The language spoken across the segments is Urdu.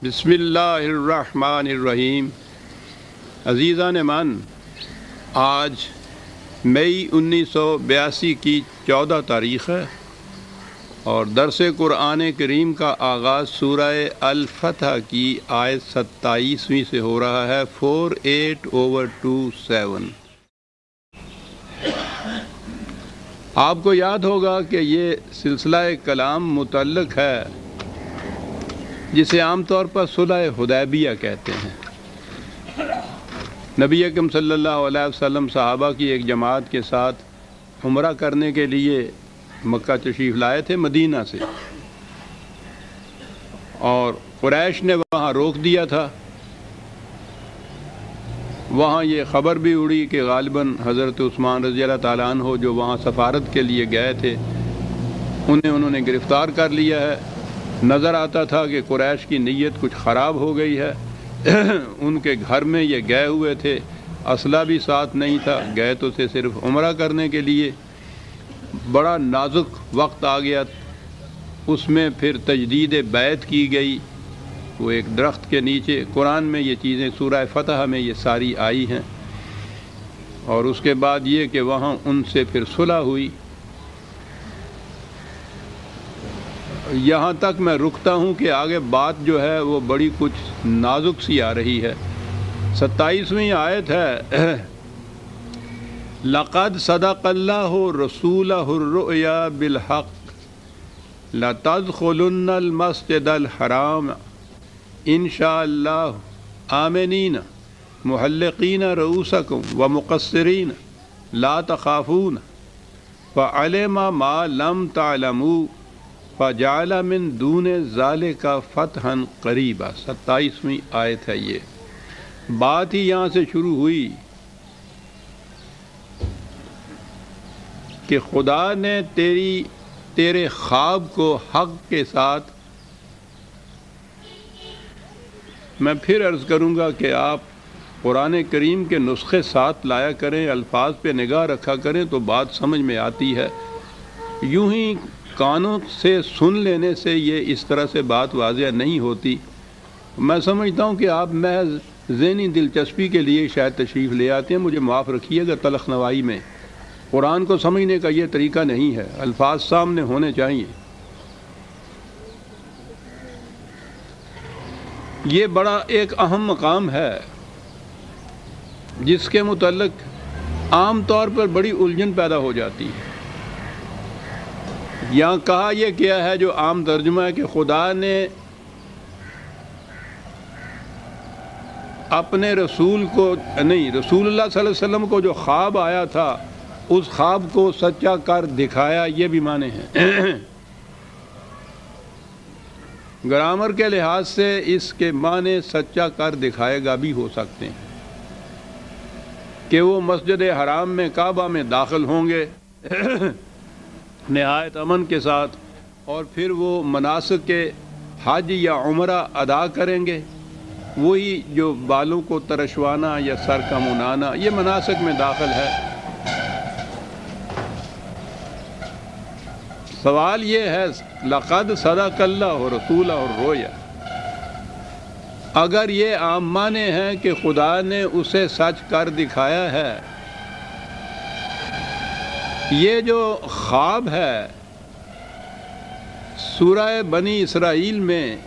بسم اللہ الرحمن الرحیم۔ عزیزان من، آج مئی 1982 کی 14 تاریخ ہے اور درس قرآن کریم کا آغاز سورہ الفتح کی آیت 27ویں سے ہو رہا ہے 48/27۔ آپ کو یاد ہوگا کہ یہ سلسلہ کلام متعلق ہے جسے عام طور پر صلح حدیبیہ کہتے ہیں۔ نبی اکرم صلی اللہ علیہ وسلم صحابہ کی ایک جماعت کے ساتھ عمرہ کرنے کے لیے مکہ تشریف لائے تھے مدینہ سے، اور قریش نے وہاں روک دیا تھا۔ وہاں یہ خبر بھی اڑی کہ غالباً حضرت عثمان رضی اللہ تعالیٰ عنہ جو وہاں سفارت کے لیے گئے تھے انہوں نے گرفتار کر لیا ہے۔ نظر آتا تھا کہ قریش کی نیت کچھ خراب ہو گئی ہے۔ ان کے گھر میں یہ گئے ہوئے تھے، اسلحہ بھی ساتھ نہیں تھا، گئے تو تھے صرف عمرہ کرنے کے لیے۔ بڑا نازک وقت آ گیا، اس میں پھر تجدید بیعت کی گئی، وہ ایک درخت کے نیچے۔ قرآن میں یہ چیزیں سورہ فتح میں یہ ساری آئی ہیں، اور اس کے بعد یہ کہ وہاں ان سے پھر صلح ہوئی۔ یہاں تک میں رکتا ہوں کہ آگے بات جو ہے وہ بڑی کچھ نازک سی آ رہی ہے۔ 27ویں آیت ہے، لَقَدْ صَدَقَ اللَّهُ رَسُولَهُ الرُّؤْيَا بِالْحَقِّ لَتَدْخُلُنَّ الْمَسْجِدَ الْحَرَامَ إِنْ شَاءَ اللَّهُ آمِنِينَ مُحَلِّقِينَ رُءُوسَكُمْ وَمُقَصِّرِينَ لَا تَخَافُونَ فَعَلِمَ مَا لَمْ تَعْلَمُوا فَجَعَلَ مِن دُونِ ذَلِكَ فَتْحًا قَرِيبًا۔ 27ویں آیت ہے یہ۔ بات ہی یہاں سے شروع ہوئی کہ خدا نے تیرے خواب کو حق کے ساتھ، میں پھر عرض کروں گا کہ آپ قرآن کریم کے نسخے ساتھ لایا کریں، الفاظ پہ نگاہ رکھا کریں تو بات سمجھ میں آتی ہے۔ یوں ہی کانوں سے سن لینے سے یہ اس طرح سے بات واضح نہیں ہوتی۔ میں سمجھتا ہوں کہ آپ محض ذہنی دلچسپی کے لیے شاید تشریف لے آتے ہیں، مجھے معاف رکھیے گا تلخ نوائی میں۔ قرآن کو سمجھنے کا یہ طریقہ نہیں ہے، الفاظ سامنے ہونے چاہیے۔ یہ بڑا ایک اہم مقام ہے جس کے متعلق عام طور پر بڑی الجھن پیدا ہو جاتی ہے۔ یہاں کہا یہ کیا ہے جو عام ترجمہ ہے کہ خدا نے اپنے رسول کو نہیں، رسول اللہ صلی اللہ علیہ وسلم کو جو خواب آیا تھا اس خواب کو سچا کر دکھایا، یہ بھی معنی ہے۔ گرامر کے لحاظ سے اس کے معنی سچا کر دکھائے گا بھی ہو سکتے ہیں کہ وہ مسجد حرام میں کعبہ میں داخل ہوں گے نہایت امن کے ساتھ، اور پھر وہ مناسک کے حج یا عمرہ ادا کریں گے، وہی جو بالوں کو ترشوانا یا سر کا منانا، یہ مناسک میں داخل ہے۔ سوال یہ ہے، لقد صدق اللہ رسولہ الرؤیا، اگر یہ عام معنی ہے کہ خدا نے اسے سچ کر دکھایا ہے، یہ جو خواب ہے سورہ بنی اسرائیل میں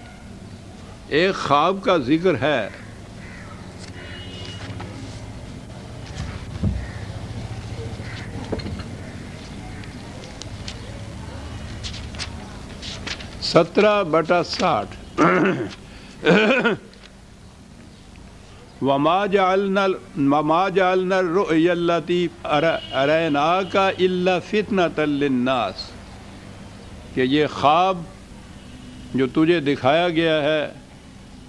ایک خواب کا ذکر ہے۔ (17/60) وَمَا جَعَلْنَا الرُّؤْيَا الَّتِي أَرَيْنَاكَ إِلَّا فِتْنَةً لِلنَّاسِ، کہ یہ خواب جو تجھے دکھایا گیا ہے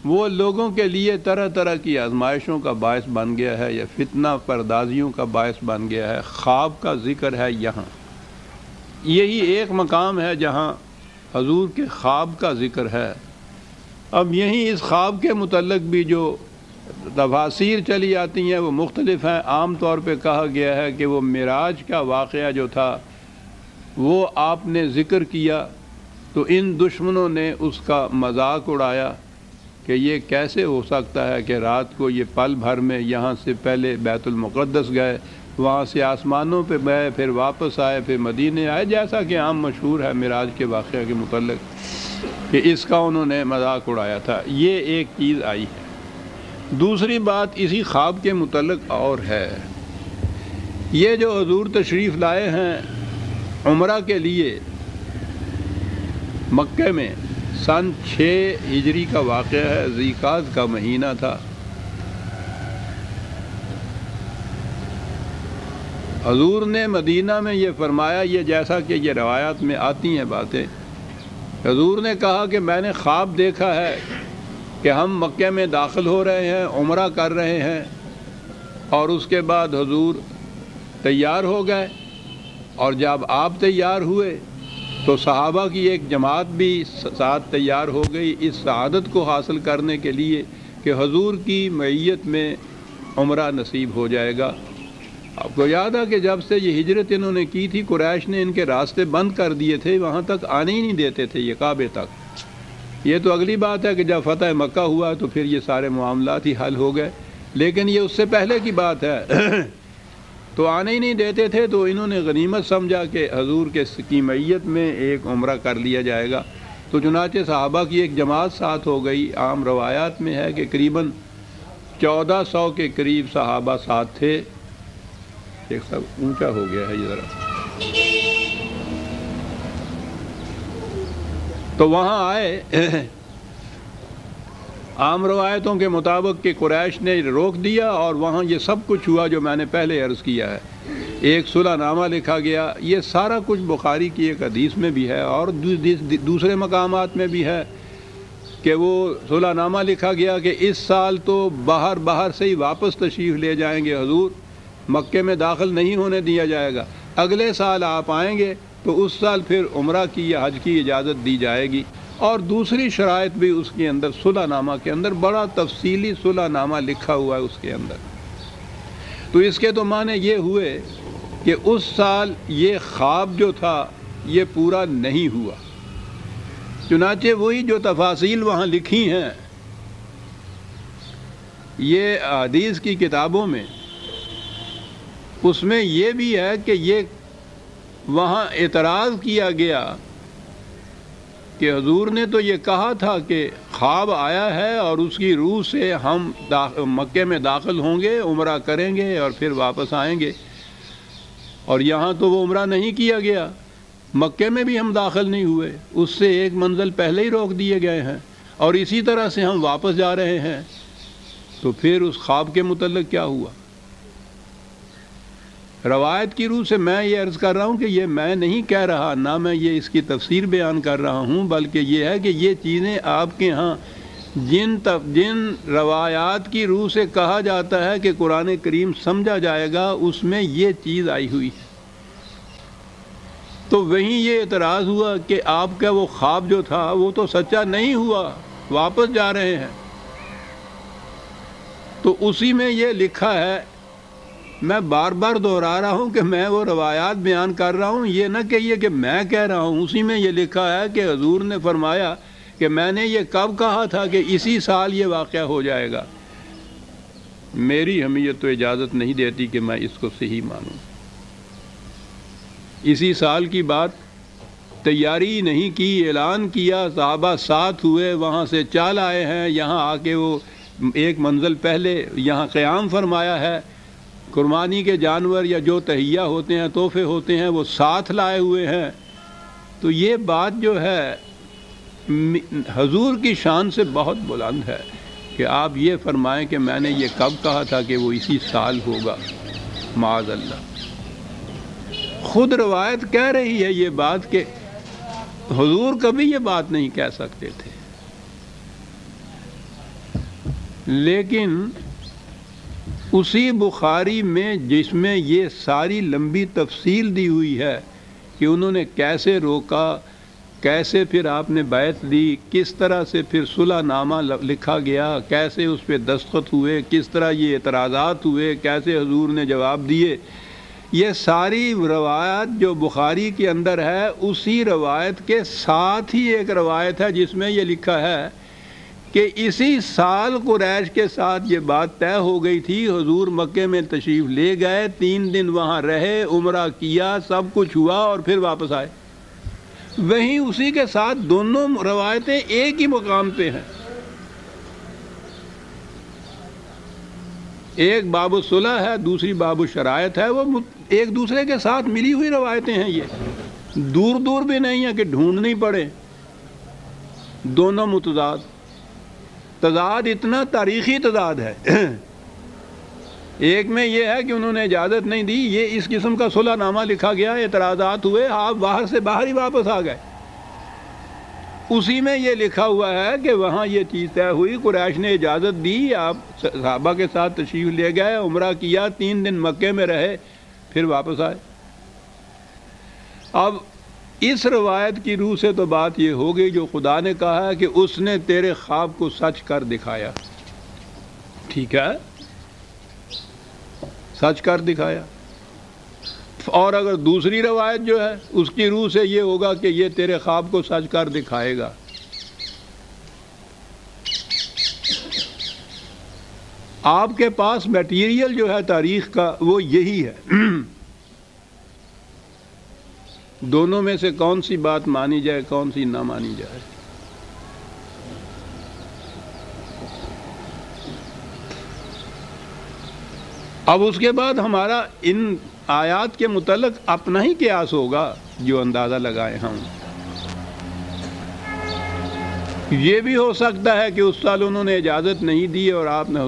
وہ لوگوں کے لیے طرح طرح کی آزمائشوں کا باعث بن گیا ہے یا فتنہ پردازیوں کا باعث بن گیا ہے۔ خواب کا ذکر ہے یہاں، یہی ایک مقام ہے جہاں حضور کے خواب کا ذکر ہے۔ اب یہیں اس خواب کے متعلق بھی جو تفاسیر چلی آتی ہیں وہ مختلف ہیں۔ عام طور پہ کہا گیا ہے کہ وہ معراج کا واقعہ جو تھا وہ آپ نے ذکر کیا تو ان دشمنوں نے اس کا مذاق اڑایا کہ یہ کیسے ہو سکتا ہے کہ رات کو یہ پل بھر میں یہاں سے پہلے بیت المقدس گئے، وہاں سے آسمانوں پہ گئے، پھر واپس آئے، پھر مدینے آئے، جیسا کہ عام مشہور ہے معراج کے واقعہ کے متعلق کہ اس کا انہوں نے مذاق اڑایا تھا۔ یہ ایک چیز آئی ہے۔ دوسری بات اسی خواب کے متعلق اور ہے، یہ جو حضور تشریف لائے ہیں عمرہ کے لیے مکہ میں، سن 6 ہجری کا واقعہ ہے، ذی القعدہ کا مہینہ تھا۔ حضور نے مدینہ میں یہ فرمایا، یہ جیسا کہ یہ روایات میں آتی ہیں باتیں، حضور نے کہا کہ میں نے خواب دیکھا ہے کہ ہم مکہ میں داخل ہو رہے ہیں، عمرہ کر رہے ہیں، اور اس کے بعد حضور تیار ہو گئے، اور جب آپ تیار ہوئے تو صحابہ کی ایک جماعت بھی ساتھ تیار ہو گئی اس سعادت کو حاصل کرنے کے لیے کہ حضور کی معیت میں عمرہ نصیب ہو جائے گا۔ آپ کو یاد ہے کہ جب سے یہ ہجرت انہوں نے کی تھی، قریش نے ان کے راستے بند کر دیے تھے، وہاں تک آنے ہی نہیں دیتے تھے، یہ کعبے تک۔ یہ تو اگلی بات ہے کہ جب فتح مکہ ہوا تو پھر یہ سارے معاملات ہی حل ہو گئے، لیکن یہ اس سے پہلے کی بات ہے تو آنے ہی نہیں دیتے تھے، تو انہوں نے غنیمت سمجھا کہ حضور کی معیت میں ایک عمرہ کر لیا جائے گا، تو چنانچہ صحابہ کی ایک جماعت ساتھ ہو گئی۔ عام روایات میں ہے کہ قریباً 1400 کے قریب صحابہ ساتھ تھے۔ ایک سب اونچا ہو گیا ہے یہ ذرا، تو وہاں آئے۔ عام روایتوں کے مطابق کہ قریش نے روک دیا، اور وہاں یہ سب کچھ ہوا جو میں نے پہلے عرض کیا ہے۔ ایک صلح نامہ لکھا گیا، یہ سارا کچھ بخاری کی ایک حدیث میں بھی ہے اور دوسرے مقامات میں بھی ہے کہ وہ صلح نامہ لکھا گیا کہ اس سال تو باہر سے ہی واپس تشریف لے جائیں گے حضور، مکے میں داخل نہیں ہونے دیا جائے گا، اگلے سال آپ آئیں گے تو اس سال پھر عمرہ کی یا حج کی اجازت دی جائے گی۔ اور دوسری شرائط بھی اس کے اندر، صلح نامہ کے اندر بڑا تفصیلی صلح نامہ لکھا ہوا ہے اس کے اندر۔ تو اس کے تو معنی یہ ہوئے کہ اس سال یہ خواب جو تھا یہ پورا نہیں ہوا، چنانچہ وہی جو تفاصیل وہاں لکھی ہیں یہ حدیث کی کتابوں میں، اس میں یہ بھی ہے کہ یہ وہاں اعتراض کیا گیا کہ حضور نے تو یہ کہا تھا کہ خواب آیا ہے اور اس کی روح سے ہم مکے میں داخل ہوں گے، عمرہ کریں گے اور پھر واپس آئیں گے، اور یہاں تو وہ عمرہ نہیں کیا گیا، مکے میں بھی ہم داخل نہیں ہوئے، اس سے ایک منزل پہلے ہی روک دیے گئے ہیں، اور اسی طرح سے ہم واپس جا رہے ہیں۔ تو پھر اس خواب کے متعلق کیا ہوا؟ روایت کی روح سے میں یہ عرض کر رہا ہوں کہ یہ میں نہیں کہہ رہا، نہ میں یہ اس کی تفسیر بیان کر رہا ہوں، بلکہ یہ ہے کہ یہ چیزیں آپ کے ہاں جن روایات کی روح سے کہا جاتا ہے کہ قرآن کریم سمجھا جائے گا، اس میں یہ چیز آئی ہوئی ہے۔ تو وہیں یہ اعتراض ہوا کہ آپ کا وہ خواب جو تھا وہ تو سچا نہیں ہوا، واپس جا رہے ہیں۔ تو اسی میں یہ لکھا ہے، میں بار بار دہرا رہا ہوں کہ میں وہ روایات بیان کر رہا ہوں، یہ نہ کہیے کہ میں کہہ رہا ہوں، اسی میں یہ لکھا ہے کہ حضور نے فرمایا کہ میں نے یہ کب کہا تھا کہ اسی سال یہ واقعہ ہو جائے گا۔ میری حمیت تو اجازت نہیں دیتی کہ میں اس کو صحیح مانوں۔ اسی سال کی بات، تیاری نہیں کی، اعلان کیا، صحابہ ساتھ ہوئے، وہاں سے چال آئے ہیں، یہاں آ کے وہ ایک منزل پہلے یہاں قیام فرمایا ہے، قربانی کے جانور یا جو تہیہ ہوتے ہیں، تحفے ہوتے ہیں، وہ ساتھ لائے ہوئے ہیں۔ تو یہ بات جو ہے حضور کی شان سے بہت بلند ہے کہ آپ یہ فرمائیں کہ میں نے یہ کب کہا تھا کہ وہ اسی سال ہوگا، معاذ اللہ۔ خود روایت کہہ رہی ہے یہ بات کہ حضور کبھی یہ بات نہیں کہہ سکتے تھے، لیکن اسی بخاری میں جس میں یہ ساری لمبی تفصیل دی ہوئی ہے کہ انہوں نے کیسے روکا، کیسے پھر آپ نے بیعت دی، کس طرح سے پھر صلح نامہ لکھا گیا، کیسے اس پہ دستخط ہوئے، کس طرح یہ اعتراضات ہوئے، کیسے حضور نے جواب دیے، یہ ساری روایت جو بخاری کے اندر ہے، اسی روایت کے ساتھ ہی ایک روایت ہے جس میں یہ لکھا ہے کہ اسی سال قریش کے ساتھ یہ بات طے ہو گئی تھی، حضور مکے میں تشریف لے گئے، 3 دن وہاں رہے، عمرہ کیا، سب کچھ ہوا اور پھر واپس آئے۔ وہیں اسی کے ساتھ دونوں روایتیں ایک ہی مقام پہ ہیں۔ ایک باب الصلح ہے، دوسری باب الشرائط ہے، وہ ایک دوسرے کے ساتھ ملی ہوئی روایتیں ہیں، یہ دور دور بھی نہیں ہے کہ ڈھونڈنی پڑے، دونوں متضاد۔ تضاد اتنا تاریخی تضاد ہے، ایک میں یہ ہے کہ انہوں نے اجازت نہیں دی، یہ اس قسم کا صلح نامہ لکھا گیا، اعتراضات ہوئے، آپ باہر سے باہر ہی واپس آ گئے۔ اسی میں یہ لکھا ہوا ہے کہ وہاں یہ چیز طے ہوئی، قریش نے اجازت دی، آپ صحابہ کے ساتھ تشریف لے گئے، عمرہ کیا، 3 دن مکے میں رہے، پھر واپس آئے۔ اب اس روایت کی روح سے تو بات یہ ہو گئی جو خدا نے کہا ہے کہ اس نے تیرے خواب کو سچ کر دکھایا، ٹھیک ہے، سچ کر دکھایا۔ اور اگر دوسری روایت جو ہے اس کی روح سے یہ ہوگا کہ یہ تیرے خواب کو سچ کر دکھائے گا۔ آپ کے پاس میٹیریل جو ہے تاریخ کا وہ یہی ہے، دونوں میں سے کون سی بات مانی جائے کون سی نہ مانی جائے۔ اب اس کے بعد ہمارا ان آیات کے متعلق اپنا ہی قیاس ہوگا جو اندازہ لگائے ہم۔ یہ بھی ہو سکتا ہے کہ اس سال انہوں نے اجازت نہیں دی اور آپ نے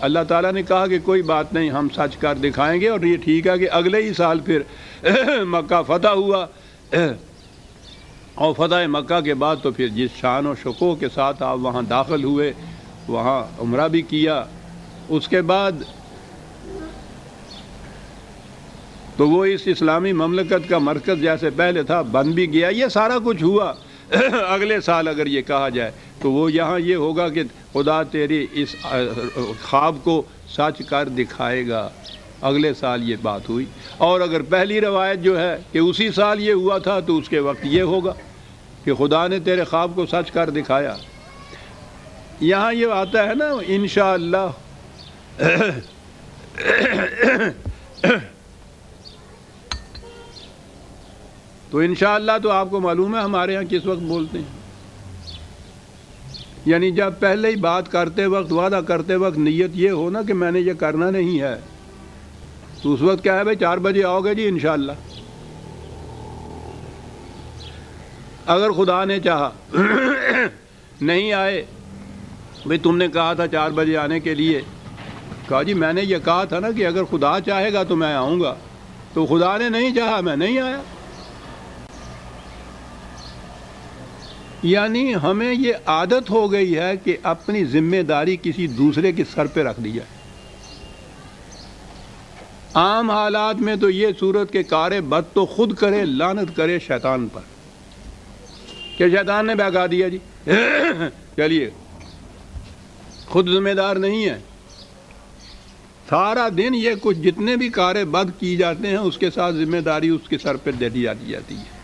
اللہ تعالیٰ نے کہا کہ کوئی بات نہیں، ہم سچ کر دکھائیں گے، اور یہ ٹھیک ہے کہ اگلے ہی سال پھر مکہ فتح ہوا، اور فتح مکہ کے بعد تو پھر جس شان و شکوہ کے ساتھ آپ وہاں داخل ہوئے، وہاں عمرہ بھی کیا، اس کے بعد تو وہ اس اسلامی مملکت کا مرکز جیسے پہلے تھا بن بھی گیا، یہ سارا کچھ ہوا۔ اگلے سال اگر یہ کہا جائے تو وہ یہاں یہ ہوگا کہ خدا تیری اس خواب کو سچ کر دکھائے گا، اگلے سال یہ بات ہوئی۔ اور اگر پہلی روایت جو ہے کہ اسی سال یہ ہوا تھا تو اس کے وقت یہ ہوگا کہ خدا نے تیرے خواب کو سچ کر دکھایا۔ یہاں یہ آتا ہے نا انشاءاللہ، تو انشاءاللہ تو آپ کو معلوم ہے ہمارے ہاں کس وقت بولتے ہیں، یعنی جب پہلے ہی بات کرتے وقت، وعدہ کرتے وقت نیت یہ ہو نا کہ میں نے یہ کرنا نہیں ہے، تو اس وقت کیا ہے بھائی 4 بجے آؤ گے جی انشاءاللہ۔ اگر خدا نے چاہا نہیں آئے، بھائی تم نے کہا تھا 4 بجے آنے کے لیے، کہا جی میں نے یہ کہا تھا نا کہ اگر خدا چاہے گا تو میں آؤں گا، تو خدا نے نہیں چاہا میں نہیں آیا۔ یعنی ہمیں یہ عادت ہو گئی ہے کہ اپنی ذمہ داری کسی دوسرے کے سر پہ رکھ دی جائے۔ عام حالات میں تو یہ صورت کہ کار بد تو خود کرے، لعنت کرے شیطان پر، کہ شیطان نے بہکا دیا جی چلیے خود ذمہ دار نہیں ہے۔ سارا دن یہ کچھ جتنے بھی کار بد کی جاتے ہیں اس کے ساتھ ذمہ داری اس کے سر پہ دے دی جاتی ہے،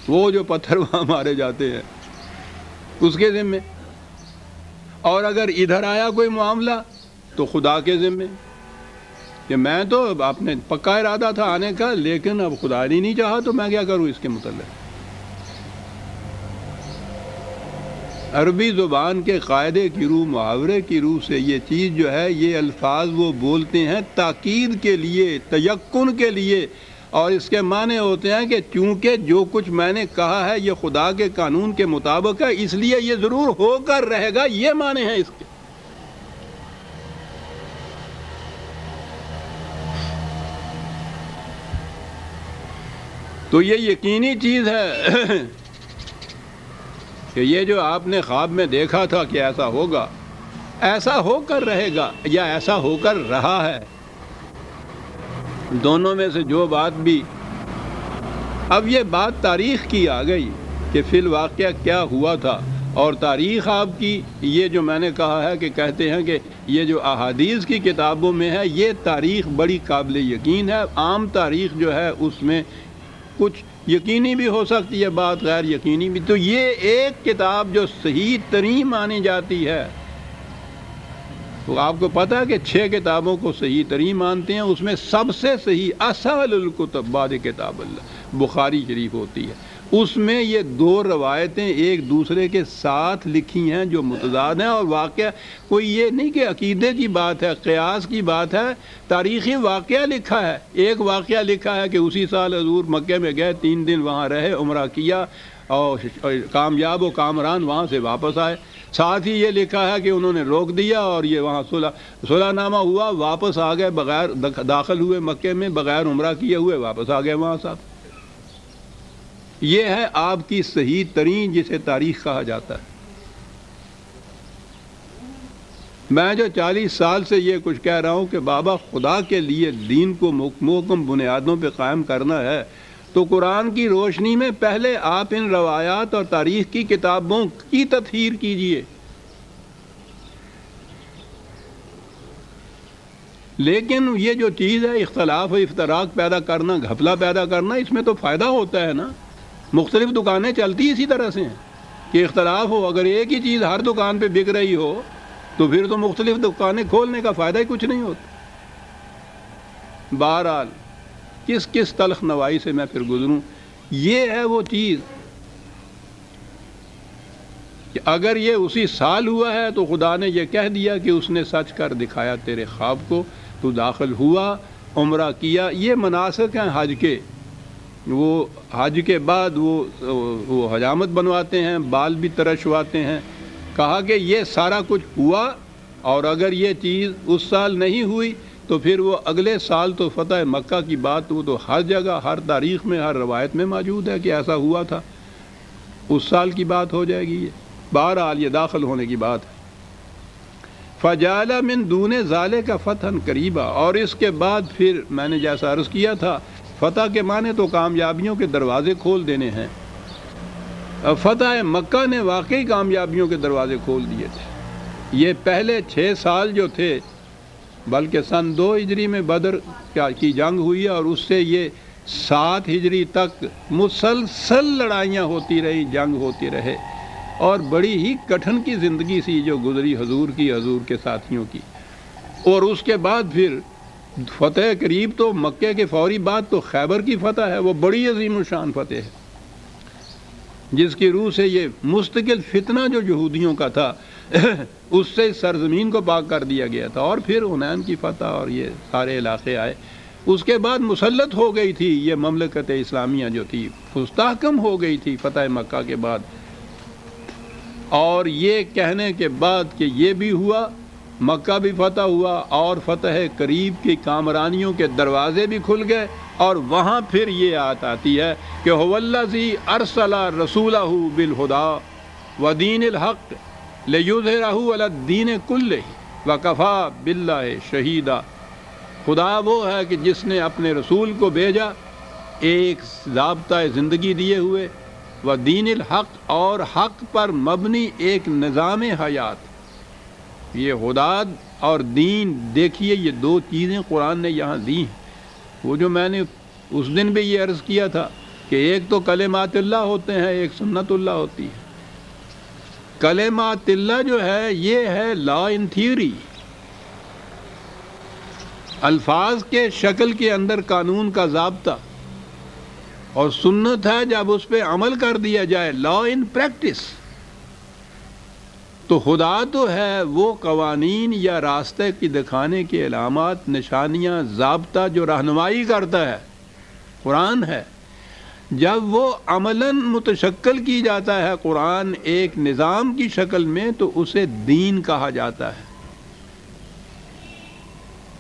وہ جو پتھر وہاں مارے جاتے ہیں اس کے ذمے، اور اگر ادھر آیا کوئی معاملہ تو خدا کے ذمے کہ میں تو اپنے پکا ارادہ تھا آنے کا، لیکن اب خدا نے نہیں چاہا تو میں کیا کروں اس کے متعلق۔ عربی زبان کے قاعدے کی روح، محاورے کی روح سے یہ چیز جو ہے، یہ الفاظ وہ بولتے ہیں تاکید کے لیے، تیقن کے لیے، اور اس کے معنی ہوتے ہیں کہ چونکہ جو کچھ میں نے کہا ہے یہ خدا کے قانون کے مطابق ہے، اس لیے یہ ضرور ہو کر رہے گا، یہ معنی ہے اس کے۔ تو یہ یقینی چیز ہے کہ یہ جو آپ نے خواب میں دیکھا تھا کہ ایسا ہوگا، ایسا ہو کر رہے گا یا ایسا ہو کر رہا ہے، دونوں میں سے جو بات بھی۔ اب یہ بات تاریخ کی آ گئی کہ فی الواقعہ کیا ہوا تھا، اور تاریخ آپ کی یہ جو میں نے کہا ہے کہ کہتے ہیں کہ یہ جو احادیث کی کتابوں میں ہے، یہ تاریخ بڑی قابل یقین ہے۔ عام تاریخ جو ہے اس میں کچھ یقینی بھی ہو سکتی ہے، بات غیر یقینی بھی. تو یہ ایک کتاب جو صحیح ترین مانی جاتی ہے، تو آپ کو پتہ ہے کہ 6 کتابوں کو صحیح ترین مانتے ہیں، اس میں سب سے صحیح اصل الکتب بعد کتاب اللہ بخاری شریف ہوتی ہے. اس میں یہ 2 روایتیں ایک دوسرے کے ساتھ لکھی ہیں جو متضاد ہیں، اور واقعہ کوئی یہ نہیں کہ عقیدے کی بات ہے، قیاس کی بات ہے، تاریخی واقعہ لکھا ہے. ایک واقعہ لکھا ہے کہ اسی سال حضور مکے میں گئے، 3 دن وہاں رہے، عمرہ کیا اور کامیاب و کامران وہاں سے واپس آئے. ساتھ ہی یہ لکھا ہے کہ انہوں نے روک دیا اور یہ وہاں صلح نامہ ہوا، واپس آ گئے، بغیر داخل ہوئے مکے میں، بغیر عمرہ کیے ہوئے واپس آ گئے وہاں صاحب. یہ ہے آپ کی صحیح ترین جسے تاریخ کہا جاتا ہے. میں جو 40 سال سے یہ کچھ کہہ رہا ہوں کہ بابا خدا کے لیے دین کو محکم بنیادوں پہ قائم کرنا ہے، تو قرآن کی روشنی میں پہلے آپ ان روایات اور تاریخ کی کتابوں کی تطہیر کیجئے. لیکن یہ جو چیز ہے اختلاف و افتراق پیدا کرنا، گھپلا پیدا کرنا، اس میں تو فائدہ ہوتا ہے نا. مختلف دکانیں چلتی اسی طرح سے ہیں کہ اختلاف ہو. اگر ایک ہی چیز ہر دکان پہ بک رہی ہو تو پھر تو مختلف دکانیں کھولنے کا فائدہ ہی کچھ نہیں ہوتا. بہرحال کس تلخ نوائی سے میں پھر گزروں. یہ ہے وہ چیز کہ اگر یہ اسی سال ہوا ہے تو خدا نے یہ کہہ دیا کہ اس نے سچ کر دکھایا تیرے خواب کو، تو داخل ہوا، عمرہ کیا. یہ مناسک ہیں حج کے. وہ حج کے بعد وہ حجامت بنواتے ہیں، بال بھی ترشواتے ہیں. کہا کہ یہ سارا کچھ ہوا، اور اگر یہ چیز اس سال نہیں ہوئی تو پھر وہ اگلے سال تو فتح مکہ کی بات، وہ تو ہر جگہ، ہر تاریخ میں، ہر روایت میں موجود ہے کہ ایسا ہوا تھا. اس سال کی بات ہو جائے گی. یہ بہرحال یہ داخل ہونے کی بات ہے. فَجَعَلَ مِن دُونِ ذَلِكَ فَتْحًا قَرِيبًا. اور اس کے بعد پھر میں نے جیسا عرض کیا تھا، فتح کے معنی تو کامیابیوں کے دروازے کھول دینے ہیں. فتح مکہ نے واقعی کامیابیوں کے دروازے کھول دیے تھے. یہ پہلے 6 سال جو تھے، بلکہ سن 2 ہجری میں بدر کی جنگ ہوئی، اور اس سے یہ 7 ہجری تک مسلسل لڑائیاں ہوتی رہی، جنگ ہوتی رہے، اور بڑی ہی کٹھن کی زندگی سی جو گزری حضور کی، حضور کے ساتھیوں کی. اور اس کے بعد پھر فتح قریب تو مکے کے فوری بعد تو خیبر کی فتح ہے. وہ بڑی عظیم الشان فتح ہے جس کی روح سے یہ مستقل فتنہ جو یہودیوں کا تھا اس سے سرزمین کو پاک کر دیا گیا تھا. اور پھر حنین کی فتح اور یہ سارے علاقے آئے. اس کے بعد مسلط ہو گئی تھی یہ مملکت اسلامیہ جو تھی، مستحکم ہو گئی تھی فتح مکہ کے بعد. اور یہ کہنے کے بعد کہ یہ بھی ہوا، مکہ بھی فتح ہوا، اور فتح قریب کی کامرانیوں کے دروازے بھی کھل گئے. اور وہاں پھر یہ آیت آتی ہے کہ هو الذی ارسل رسولہ بالہدی ودین الحق لیظہرہ علی الدین کلہ وکفی باللہ شہیدا. خدا وہ ہے کہ جس نے اپنے رسول کو بھیجا ایک ضابطہ زندگی دیے ہوئے، و دین الحق، اور حق پر مبنی ایک نظام حیات. یہ ہدایت اور دین، دیکھیے یہ 2 چیزیں قرآن نے یہاں دی ہیں. وہ جو میں نے اس دن بھی یہ عرض کیا تھا کہ ایک تو کلمات اللہ ہوتے ہیں، ایک سنت اللہ ہوتی ہے. کلمات اللہ جو ہے یہ ہے لا ان تھیوری، الفاظ کے شکل کے اندر قانون کا ضابطہ، اور سنت ہے جب اس پہ عمل کر دیا جائے، لا ان پریکٹس. تو خدا تو ہے وہ قوانین یا راستے کی دکھانے کے علامات، نشانیاں، ضابطہ جو رہنمائی کرتا ہے، قرآن ہے. جب وہ عملاً متشکل کی جاتا ہے قرآن ایک نظام کی شکل میں، تو اسے دین کہا جاتا ہے.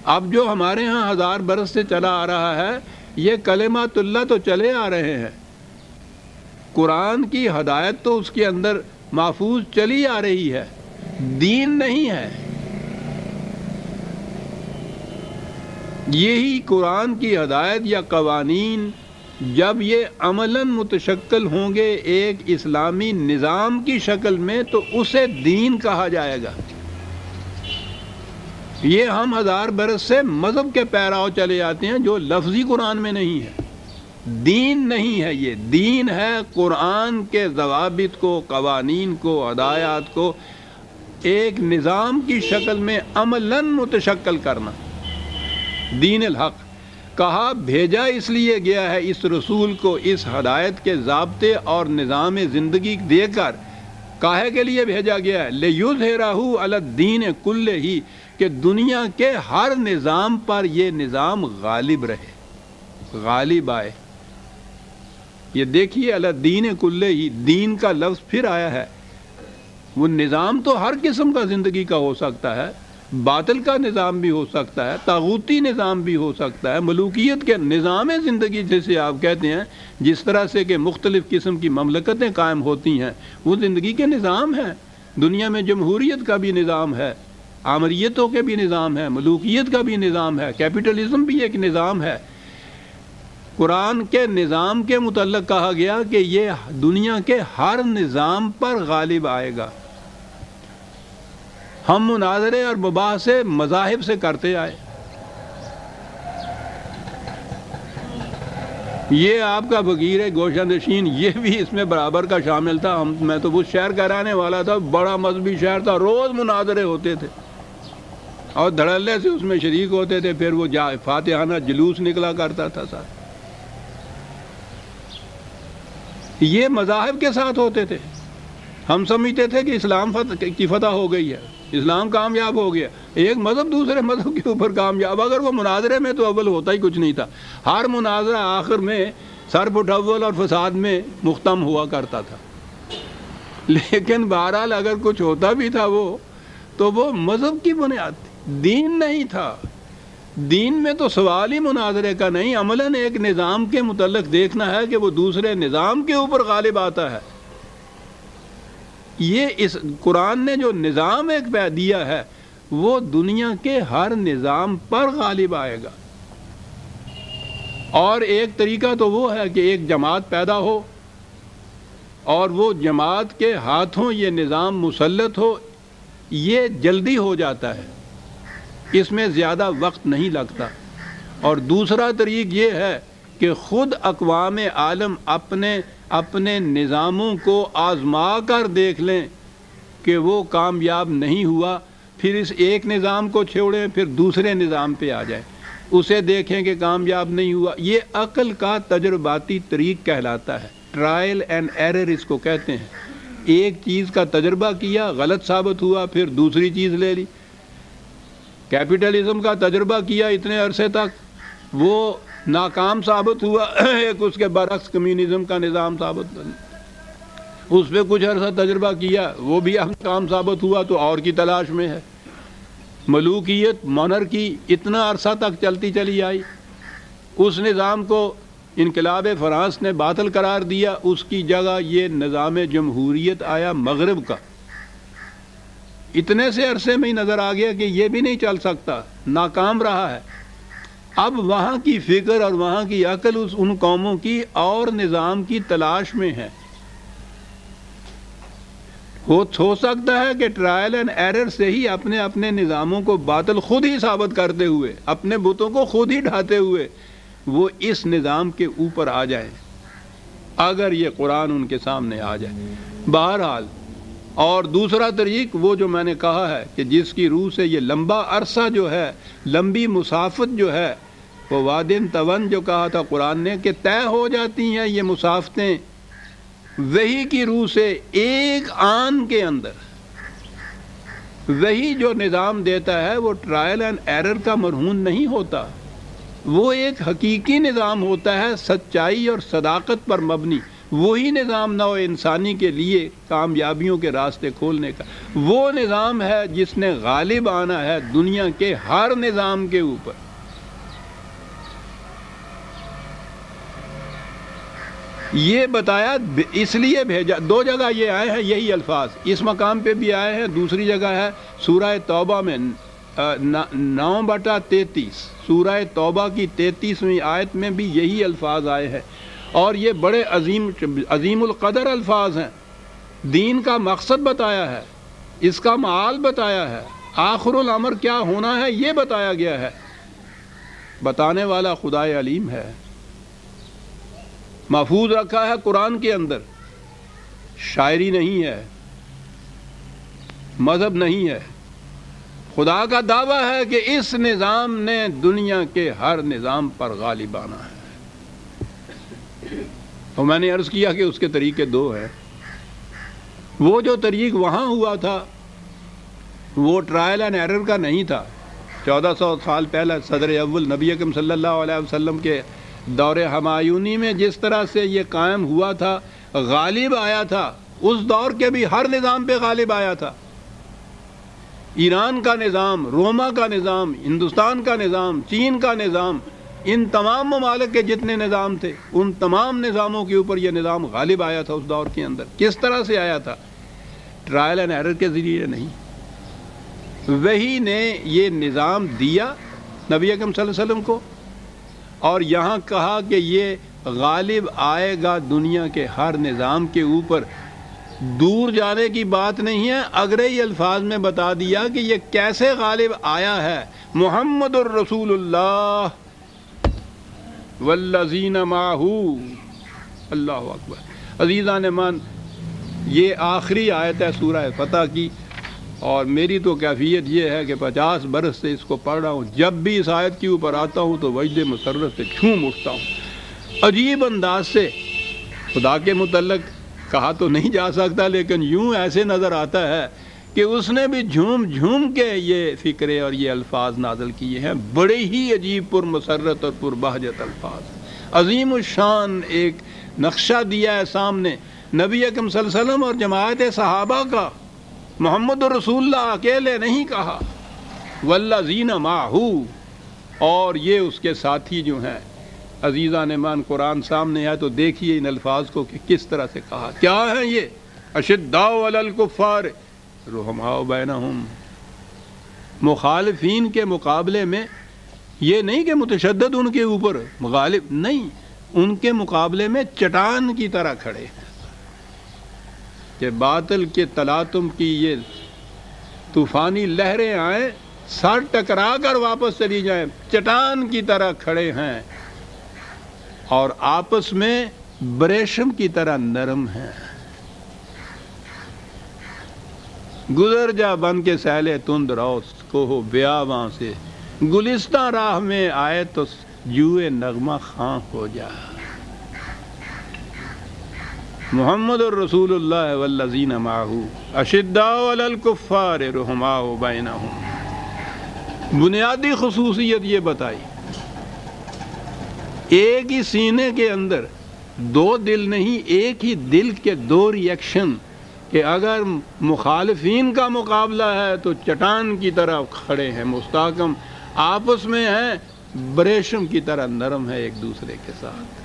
اب جو ہمارے ہاں 1000 برس سے چلا آ رہا ہے، یہ کلمات اللہ تو چلے آ رہے ہیں، قرآن کی ہدایت تو اس کے اندر محفوظ چلی آ رہی ہے، دین نہیں ہے. یہی قرآن کی ہدایت یا قوانین جب یہ عملاً متشکل ہوں گے ایک اسلامی نظام کی شکل میں، تو اسے دین کہا جائے گا. یہ ہم 1000 برس سے مذہب کے پیراو چلے آتے ہیں جو لفظی قرآن میں نہیں ہے. دین نہیں ہے یہ، دین ہے قرآن کے ضوابط کو، قوانین کو، ہدایات کو ایک نظام کی شکل میں عملاً متشکل کرنا، دین الحق۔ کہا بھیجا اس لیے گیا ہے اس رسول کو اس ہدایت کے ضابطے اور نظام زندگی دے کر، کاہے کے لیے بھیجا گیا ہے؟ لِیُظْہِرَہُ عَلَى الدِّینِ کُلِّہ، کہ دنیا کے ہر نظام پر یہ نظام غالب رہے، غالب آئے۔ یہ دیکھیے علی الدین کلہ، دین کا لفظ پھر آیا ہے۔ وہ نظام تو ہر قسم کا زندگی کا ہو سکتا ہے، باطل کا نظام بھی ہو سکتا ہے، طاغوتی نظام بھی ہو سکتا ہے، ملوکیت کے نظام زندگی جسے آپ کہتے ہیں، جس طرح سے کہ مختلف قسم کی مملکتیں قائم ہوتی ہیں، وہ زندگی کے نظام ہیں۔ دنیا میں جمہوریت کا بھی نظام ہے، آمریتوں کے بھی نظام ہے، ملوکیت کا بھی نظام ہے، کیپٹلزم بھی ایک نظام ہے۔ قرآن کے نظام کے متعلق کہا گیا کہ یہ دنیا کے ہر نظام پر غالب آئے گا۔ ہم مناظرے اور مباحثے مذاہب سے کرتے آئے، یہ آپ کا فقیر گوشہ نشین یہ بھی اس میں برابر کا شامل تھا۔ میں تو اس شہر کا رہنے والا تھا، بڑا مذہبی شہر تھا، روز مناظرے ہوتے تھے اور دھڑلے سے اس میں شریک ہوتے تھے، پھر وہ فاتحانہ جلوس نکلا کرتا تھا ساتھ۔ یہ مذاہب کے ساتھ ہوتے تھے۔ ہم سمجھتے تھے کہ اسلام کی فتح ہو گئی ہے، اسلام کامیاب ہو گیا، ایک مذہب دوسرے مذہب کے اوپر کامیاب۔ اگر وہ مناظرے میں تو اول ہوتا ہی کچھ نہیں تھا، ہر مناظرہ آخر میں سر پٹول اور فساد میں مختم ہوا کرتا تھا۔ لیکن بہرحال اگر کچھ ہوتا بھی تھا تو وہ مذہب کی بنیاد تھی، دین نہیں تھا۔ دین میں تو سوال ہی مناظرے کا نہیں، عملاً ایک نظام کے متعلق دیکھنا ہے کہ وہ دوسرے نظام کے اوپر غالب آتا ہے۔ یہ اس قرآن نے جو نظام ایک دیا ہے وہ دنیا کے ہر نظام پر غالب آئے گا۔ اور ایک طریقہ تو وہ ہے کہ ایک جماعت پیدا ہو اور وہ جماعت کے ہاتھوں یہ نظام مسلط ہو، یہ جلدی ہو جاتا ہے، اس میں زیادہ وقت نہیں لگتا۔ اور دوسرا طریق یہ ہے کہ خود اقوام عالم اپنے نظاموں کو آزما کر دیکھ لیں کہ وہ کامیاب نہیں ہوا، پھر اس ایک نظام کو چھوڑیں، پھر دوسرے نظام پہ آ جائیں، اسے دیکھیں کہ کامیاب نہیں ہوا۔ یہ عقل کا تجرباتی طریق کہلاتا ہے، ٹرائل اینڈ ایرر اس کو کہتے ہیں۔ ایک چیز کا تجربہ کیا، غلط ثابت ہوا، پھر دوسری چیز لے لی۔ کیپٹلزم کا تجربہ کیا اتنے عرصے تک، وہ ناکام ثابت ہوا، ایک اس کے برعکس کمیونزم کا نظام ثابت ہوا۔ اس پہ کچھ عرصہ تجربہ کیا، وہ بھی ناکام ثابت ہوا، تو اور کی تلاش میں ہے۔ ملوکیت، مونرکی اتنا عرصہ تک چلتی چلی آئی، اس نظام کو انقلاب فرانس نے باطل قرار دیا، اس کی جگہ یہ نظام جمہوریت آیا مغرب کا۔ اتنے سے عرصے میں ہی نظر آ گیا کہ یہ بھی نہیں چل سکتا، ناکام رہا ہے۔ اب وہاں کی فکر اور وہاں کی عقل ان قوموں کی اور نظام کی تلاش میں ہے۔ ہو سکتا ہے کہ ٹرائل اینڈ ایرر سے ہی اپنے نظاموں کو باطل خود ہی ثابت کرتے ہوئے، اپنے بتوں کو خود ہی ڈھاتے ہوئے وہ اس نظام کے اوپر آ جائیں، اگر یہ قرآن ان کے سامنے آ جائے۔ بہرحال اور دوسرا طریق وہ جو میں نے کہا ہے کہ جس کی روح سے یہ لمبا عرصہ جو ہے، لمبی مسافت جو ہے، وہ وادن تون جو کہا تھا قرآن نے کہ طے ہو جاتی ہیں یہ مسافتیں وحی کی روح سے ایک آن کے اندر۔ وحی جو نظام دیتا ہے وہ ٹرائل اینڈ ایرر کا مرہون نہیں ہوتا، وہ ایک حقیقی نظام ہوتا ہے، سچائی اور صداقت پر مبنی۔ وہی نظام نو انسانی کے لیے کامیابیوں کے راستے کھولنے کا، وہ نظام ہے جس نے غالب آنا ہے دنیا کے ہر نظام کے اوپر۔ یہ بتایا اس لیے بھیجا، دو جگہ یہ آئے ہیں یہی الفاظ، اس مقام پہ بھی آئے ہیں، دوسری جگہ ہے سورہ توبہ میں 9/33، سورہ توبہ کی 33ویں آیت میں بھی یہی الفاظ آئے ہیں، اور یہ بڑے عظیم القدر الفاظ ہیں۔ دین کا مقصد بتایا ہے، اس کا معال بتایا ہے، آخر الامر کیا ہونا ہے یہ بتایا گیا ہے۔ بتانے والا خدائے علیم ہے۔ محفوظ رکھا ہے قرآن کے اندر، شاعری نہیں ہے، مذہب نہیں ہے۔ خدا کا دعویٰ ہے کہ اس نظام نے دنیا کے ہر نظام پر غالب آنا ہے۔ تو میں نے عرض کیا کہ اس کے طریقے دو ہیں۔ وہ جو طریق وہاں ہوا تھا وہ ٹرائل اینڈ ایرر کا نہیں تھا۔ 1400 سال پہلے صدر اول نبی اکرم صلی اللہ علیہ وسلم کے دور ہمایونی میں جس طرح سے یہ قائم ہوا تھا، غالب آیا تھا، اس دور کے بھی ہر نظام پہ غالب آیا تھا۔ ایران کا نظام، روما کا نظام، ہندوستان کا نظام، چین کا نظام، ان تمام ممالک کے جتنے نظام تھے ان تمام نظاموں کے اوپر یہ نظام غالب آیا تھا اس دور کے اندر۔ کس طرح سے آیا تھا؟ ٹرائل اینڈ ایرر کے ذریعے نہیں۔ وہی نے یہ نظام دیا نبی اکرم صلی اللہ علیہ وسلم کو، اور یہاں کہا کہ یہ غالب آئے گا دنیا کے ہر نظام کے اوپر۔ دور جانے کی بات نہیں ہے، اگرے ہی الفاظ میں بتا دیا کہ یہ کیسے غالب آیا ہے۔ محمد الرسول اللہ والذین معہ، اللہ اکبر۔ عزیزان مان، یہ آخری آیت ہے سورہ فتح کی، اور میری تو کیفیت یہ ہے کہ 50 برس سے اس کو پڑھ رہا ہوں، جب بھی اس آیت کے اوپر آتا ہوں تو وجد مسرت سے جھوم اٹھتا ہوں۔ عجیب انداز سے خدا کے متعلق کہا تو نہیں جا سکتا، لیکن یوں ایسے نظر آتا ہے کہ اس نے بھی جھوم جھوم کے یہ فکرے اور یہ الفاظ نازل کیے ہیں۔ بڑے ہی عجیب پر مسرت اور پر بہجت الفاظ، عظیم الشان ایک نقشہ دیا ہے سامنے نبی اکرم صلی اللہ علیہ وسلم اور جماعت صحابہ کا۔ محمد الرسول اللہ اکیلے نہیں کہا، والذین معہ، اور یہ اس کے ساتھی جو ہیں۔ عزیزان مان، قرآن سامنے ہے تو دیکھیے ان الفاظ کو کہ کس طرح سے کہا۔ کیا ہے یہ؟ اشداء علی الکفار رحماء بینہم۔ مخالفین کے مقابلے میں یہ نہیں کہ متشدد ان کے اوپر غالب، نہیں، ان کے مقابلے میں چٹان کی طرح کھڑے ہیں کہ باطل کے تلاطم کی یہ طوفانی لہریں آئیں، سر ٹکرا کر واپس چلی جائیں، چٹان کی طرح کھڑے ہیں، اور آپس میں بریشم کی طرح نرم ہیں۔ گزر جا بن کے سیلے تند روس کو ہو بیاباں سے، گلستان راہ میں آئے تو جوئے نغمہ خاں ہو جا۔ محمد الرسول اللہ والذین معہ اشداء علی الکفار رحماء بینہم۔ بنیادی خصوصیت یہ بتائی، ایک ہی سینے کے اندر دو دل نہیں، ایک ہی دل کے دو ریئیکشن، کہ اگر مخالفین کا مقابلہ ہے تو چٹان کی طرح کھڑے ہیں، مستحکم، آپس میں ہیں بریشم کی طرح نرم ہے ایک دوسرے کے ساتھ۔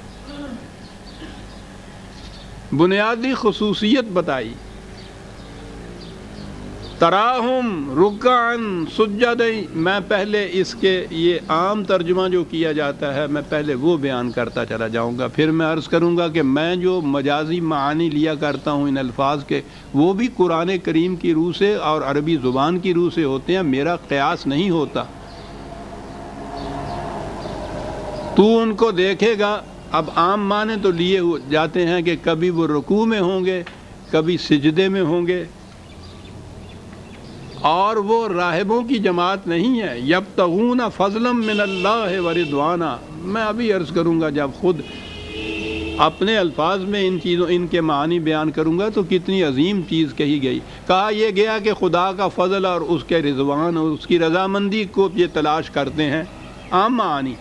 بنیادی خصوصیت بتائی، تراہم رکعن سجدین۔ میں پہلے اس کے یہ عام ترجمہ جو کیا جاتا ہے میں پہلے وہ بیان کرتا چلا جاؤں گا، پھر میں عرض کروں گا کہ میں جو مجازی معانی لیا کرتا ہوں ان الفاظ کے، وہ بھی قرآن کریم کی روح سے اور عربی زبان کی روح سے ہوتے ہیں، میرا قیاس نہیں ہوتا۔ تو ان کو دیکھے گا، اب عام معنی تو لیے جاتے ہیں کہ کبھی وہ رکوع میں ہوں گے، کبھی سجدے میں ہوں گے، اور وہ راہبوں کی جماعت نہیں ہے۔ یبتغون فضلا من اللہ ورضوانا۔ میں ابھی عرض کروں گا جب خود اپنے الفاظ میں ان کے معنی بیان کروں گا تو کتنی عظیم چیز کہی گئی۔ کہا یہ گیا کہ خدا کا فضل اور اس کے رضوان اور اس کی رضامندی کو یہ تلاش کرتے ہیں۔ عام معنی،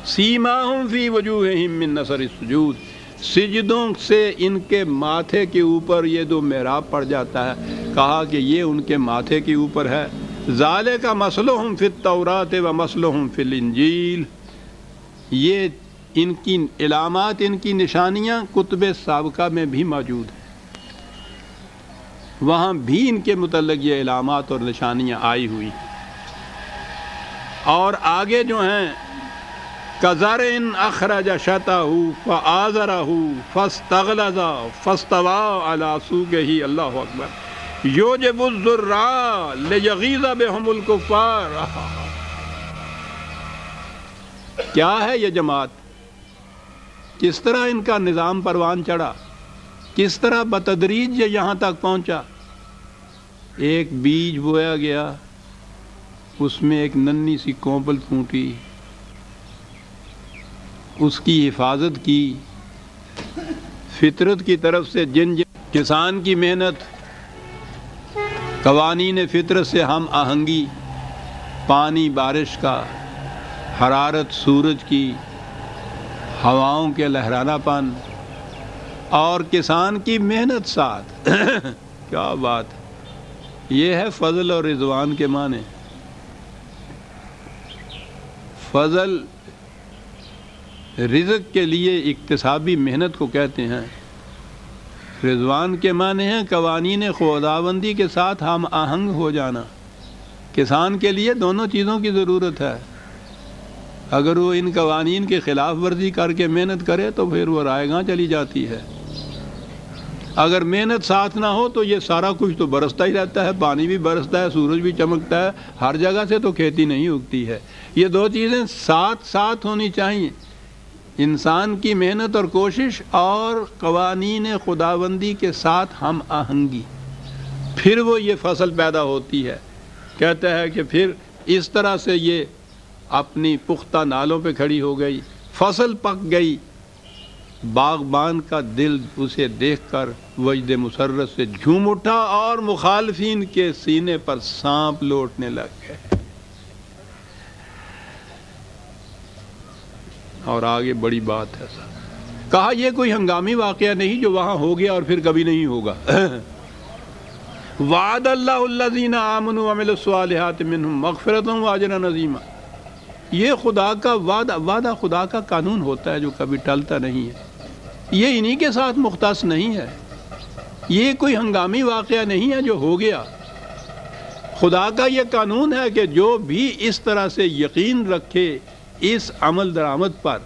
سیماہم فی وجوہہم من نثر السجود، سجدوں سے ان کے ماتھے کے اوپر یہ دو محراب پڑ جاتا ہے، کہا کہ یہ ان کے ماتھے کے اوپر ہے۔ ذالک مثلہم فی التوراۃ و مثلہم فی الانجیل، یہ ان کی علامات، ان کی نشانیاں کتب سابقہ میں بھی موجود ہیں، وہاں بھی ان کے متعلق یہ علامات اور نشانیاں آئی ہوئی ہیں۔ اور آگے جو ہیں، کَزَرْعٍ أَخْرَجَ شَطْأَهُ فَآزَرَهُ فَاسْتَغْلَظَ فَاسْتَوَىٰ عَلَىٰ سُوقِهِ، اللہ اکبر، يُعْجِبُ الزُّرَّاعَ لِيَغِيظَ بِهِمُ الْكُفَّارَ۔ کیا ہے یہ جماعت؟ کس طرح ان کا نظام پروان چڑھا، کس طرح بتدریج یہ یہاں تک پہنچا۔ ایک بیج بویا گیا، اس میں ایک ننھی سی کونپل پھوٹی، اس کی حفاظت کی فطرت کی طرف سے، جن کسان کی محنت، قوانین فطرت سے ہم آہنگی، پانی بارش کا، حرارت سورج کی، ہواؤں کے لہرانا پن، اور کسان کی محنت ساتھ کیا بات ہے! یہ ہے فضل اور رضوان کے معنی۔ فضل رزق کے لیے اکتسابی محنت کو کہتے ہیں، رضوان کے معنی ہیں قوانین خداوندی کے ساتھ ہم آہنگ ہو جانا۔ کسان کے لیے دونوں چیزوں کی ضرورت ہے۔ اگر وہ ان قوانین کی خلاف ورزی کر کے محنت کرے تو پھر وہ رائے گاں چلی جاتی ہے۔ اگر محنت ساتھ نہ ہو تو یہ سارا کچھ تو برستا ہی رہتا ہے، پانی بھی برستا ہے، سورج بھی چمکتا ہے، ہر جگہ سے تو کھیتی نہیں اگتی ہے۔ یہ دو چیزیں ساتھ ساتھ ہونی چاہیے، انسان کی محنت اور کوشش اور قوانین خداوندی کے ساتھ ہم آہنگی، پھر وہ یہ فصل پیدا ہوتی ہے۔ کہتا ہے کہ پھر اس طرح سے یہ اپنی پختہ نالوں پہ کھڑی ہو گئی، فصل پک گئی، باغبان کا دل اسے دیکھ کر وجد مسرت سے جھوم اٹھا اور مخالفین کے سینے پر سانپ لوٹنے لگ گئے۔ اور آگے بڑی بات ہے سر، کہا یہ کوئی ہنگامی واقعہ نہیں جو وہاں ہو گیا اور پھر کبھی نہیں ہوگا۔ وعد اللہ الذین آمنوا وعملوا الصالحات منہم مغفرۃ واجرا عظیما۔ یہ خدا کا وعدہ خدا کا قانون ہوتا ہے جو کبھی ٹلتا نہیں ہے، یہ انہی کے ساتھ مختص نہیں ہے، یہ کوئی ہنگامی واقعہ نہیں ہے جو ہو گیا۔ خدا کا یہ قانون ہے کہ جو بھی اس طرح سے یقین رکھے، اس عمل درآمد پر،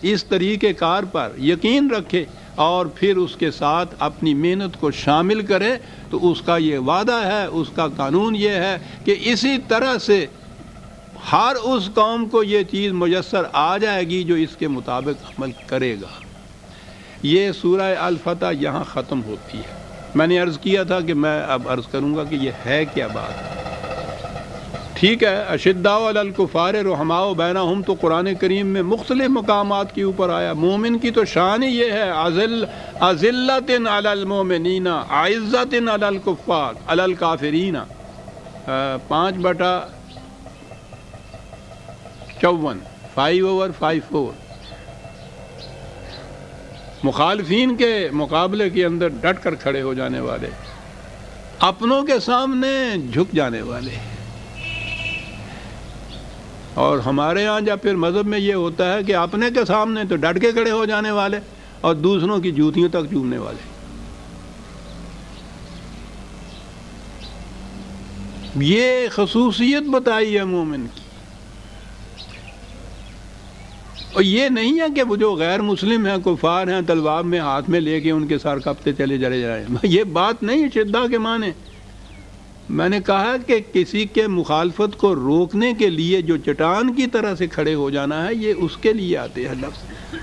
اس طریقہ کار پر یقین رکھے اور پھر اس کے ساتھ اپنی محنت کو شامل کرے، تو اس کا یہ وعدہ ہے، اس کا قانون یہ ہے کہ اسی طرح سے ہر اس قوم کو یہ چیز میسر آ جائے گی جو اس کے مطابق عمل کرے گا۔ یہ سورہ الفتح یہاں ختم ہوتی ہے۔ میں نے عرض کیا تھا کہ میں اب عرض کروں گا کہ یہ ہے کیا بات۔ ٹھیک ہے، اشداء علی الکفار رحماء بینہم تو قرآن کریم میں مختلف مقامات کے اوپر آیا۔ مومن کی تو شان ہی یہ ہے، اذلۃ علی المومنین اعزۃ علی الکفار علی الکافرین، 5/54 5/54۔ مخالفین کے مقابلے کے اندر ڈٹ کر کھڑے ہو جانے والے، اپنوں کے سامنے جھک جانے والے۔ اور ہمارے ہاں جب پھر مذہب میں یہ ہوتا ہے کہ اپنے کے سامنے تو ڈٹ کے کھڑے ہو جانے والے اور دوسروں کی جوتیوں تک چومنے والے۔ یہ خصوصیت بتائی ہے مومن کی۔ اور یہ نہیں ہے کہ وہ جو غیر مسلم ہیں، کفار ہیں، تلوار میں ہاتھ میں لے کے ان کے سر کپتے چلے جائیں، یہ بات نہیں شدہ کے معنی۔ میں نے کہا کہ کسی کے مخالفت کو روکنے کے لیے جو چٹان کی طرح سے کھڑے ہو جانا ہے، یہ اس کے لیے آتے ہیں لفظ۔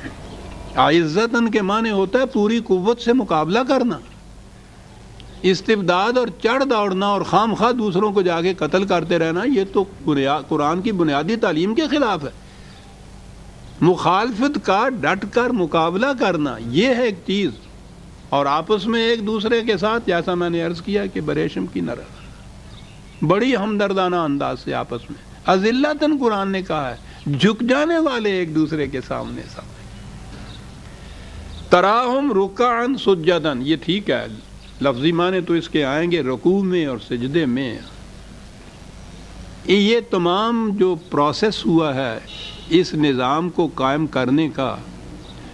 عزتن کے معنی ہوتا ہے پوری قوت سے مقابلہ کرنا، استبداد اور چڑھ دوڑنا اور خام خواہ دوسروں کو جا کے قتل کرتے رہنا، یہ تو قرآن کی بنیادی تعلیم کے خلاف ہے۔ مخالفت کا ڈٹ کر مقابلہ کرنا، یہ ہے ایک چیز، اور آپس میں ایک دوسرے کے ساتھ، جیسا میں نے عرض کیا کہ بریشم کی نرم، بڑی ہمدردانہ انداز سے آپس میں۔ اذلتن قرآن نے کہا ہے، جھک جانے والے ایک دوسرے کے سامنے۔ تراہم رکعن سجدن، یہ ٹھیک ہے، لفظی معنی تو اس کے آئیں گے رکوع میں اور سجدے میں۔ یہ تمام جو پروسیس ہوا ہے اس نظام کو قائم کرنے کا،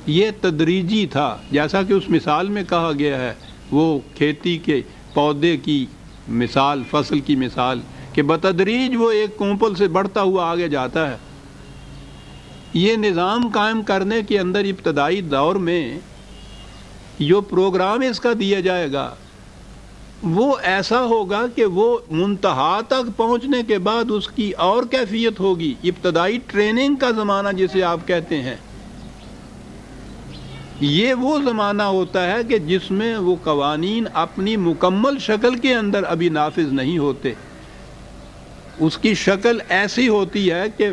یہ تدریجی تھا، جیسا کہ اس مثال میں کہا گیا ہے، وہ کھیتی کے پودے کی مثال، فصل کی مثال، کہ بتدریج وہ ایک کونپل سے بڑھتا ہوا آگے جاتا ہے۔ یہ نظام قائم کرنے کے اندر ابتدائی دور میں جو پروگرام اس کا دیا جائے گا وہ ایسا ہوگا کہ وہ منتہا تک پہنچنے کے بعد اس کی اور کیفیت ہوگی۔ ابتدائی ٹریننگ کا زمانہ جسے آپ کہتے ہیں، یہ وہ زمانہ ہوتا ہے کہ جس میں وہ قوانین اپنی مکمل شکل کے اندر ابھی نافذ نہیں ہوتے، اس کی شکل ایسی ہوتی ہے کہ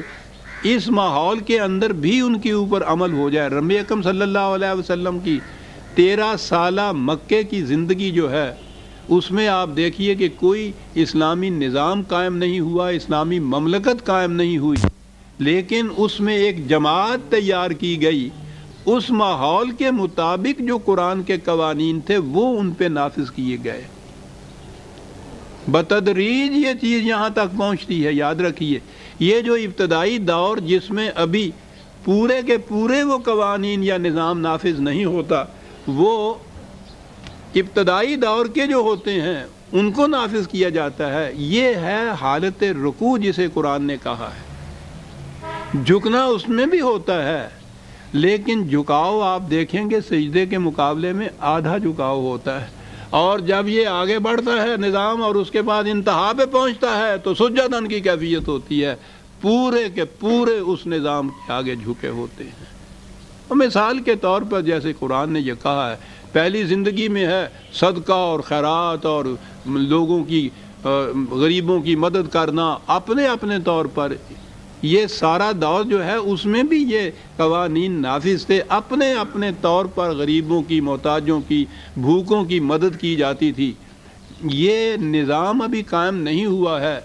اس ماحول کے اندر بھی ان کے اوپر عمل ہو جائے۔ نبی اکرم صلی اللہ علیہ وسلم کی 13 سالہ مکے کی زندگی جو ہے، اس میں آپ دیکھیے کہ کوئی اسلامی نظام قائم نہیں ہوا، اسلامی مملکت قائم نہیں ہوئی، لیکن اس میں ایک جماعت تیار کی گئی، اس ماحول کے مطابق جو قرآن کے قوانین تھے وہ ان پہ نافذ کیے گئے۔ بتدریج یہ چیز یہاں تک پہنچتی ہے۔ یاد رکھیے، یہ جو ابتدائی دور جس میں ابھی پورے کے پورے وہ قوانین یا نظام نافذ نہیں ہوتا، وہ ابتدائی دور کے جو ہوتے ہیں ان کو نافذ کیا جاتا ہے۔ یہ ہے حالت رکوع جسے قرآن نے کہا ہے۔ جھکنا اس میں بھی ہوتا ہے، لیکن جھکاؤ آپ دیکھیں گے سجدے کے مقابلے میں آدھا جھکاؤ ہوتا ہے، اور جب یہ آگے بڑھتا ہے نظام اور اس کے بعد انتہا پہ پہنچتا ہے تو سجدن کی کیفیت ہوتی ہے، پورے کے پورے اس نظام کے آگے جھکے ہوتے ہیں۔ اور مثال کے طور پر جیسے قرآن نے یہ کہا ہے، پہلی زندگی میں ہے صدقہ اور خیرات اور لوگوں کی غریبوں کی مدد کرنا اپنے اپنے طور پر، یہ سارا دور جو ہے اس میں بھی یہ قوانین نافذ تھے، اپنے اپنے طور پر غریبوں کی، محتاجوں کی، بھوکوں کی مدد کی جاتی تھی۔ یہ نظام ابھی قائم نہیں ہوا ہے،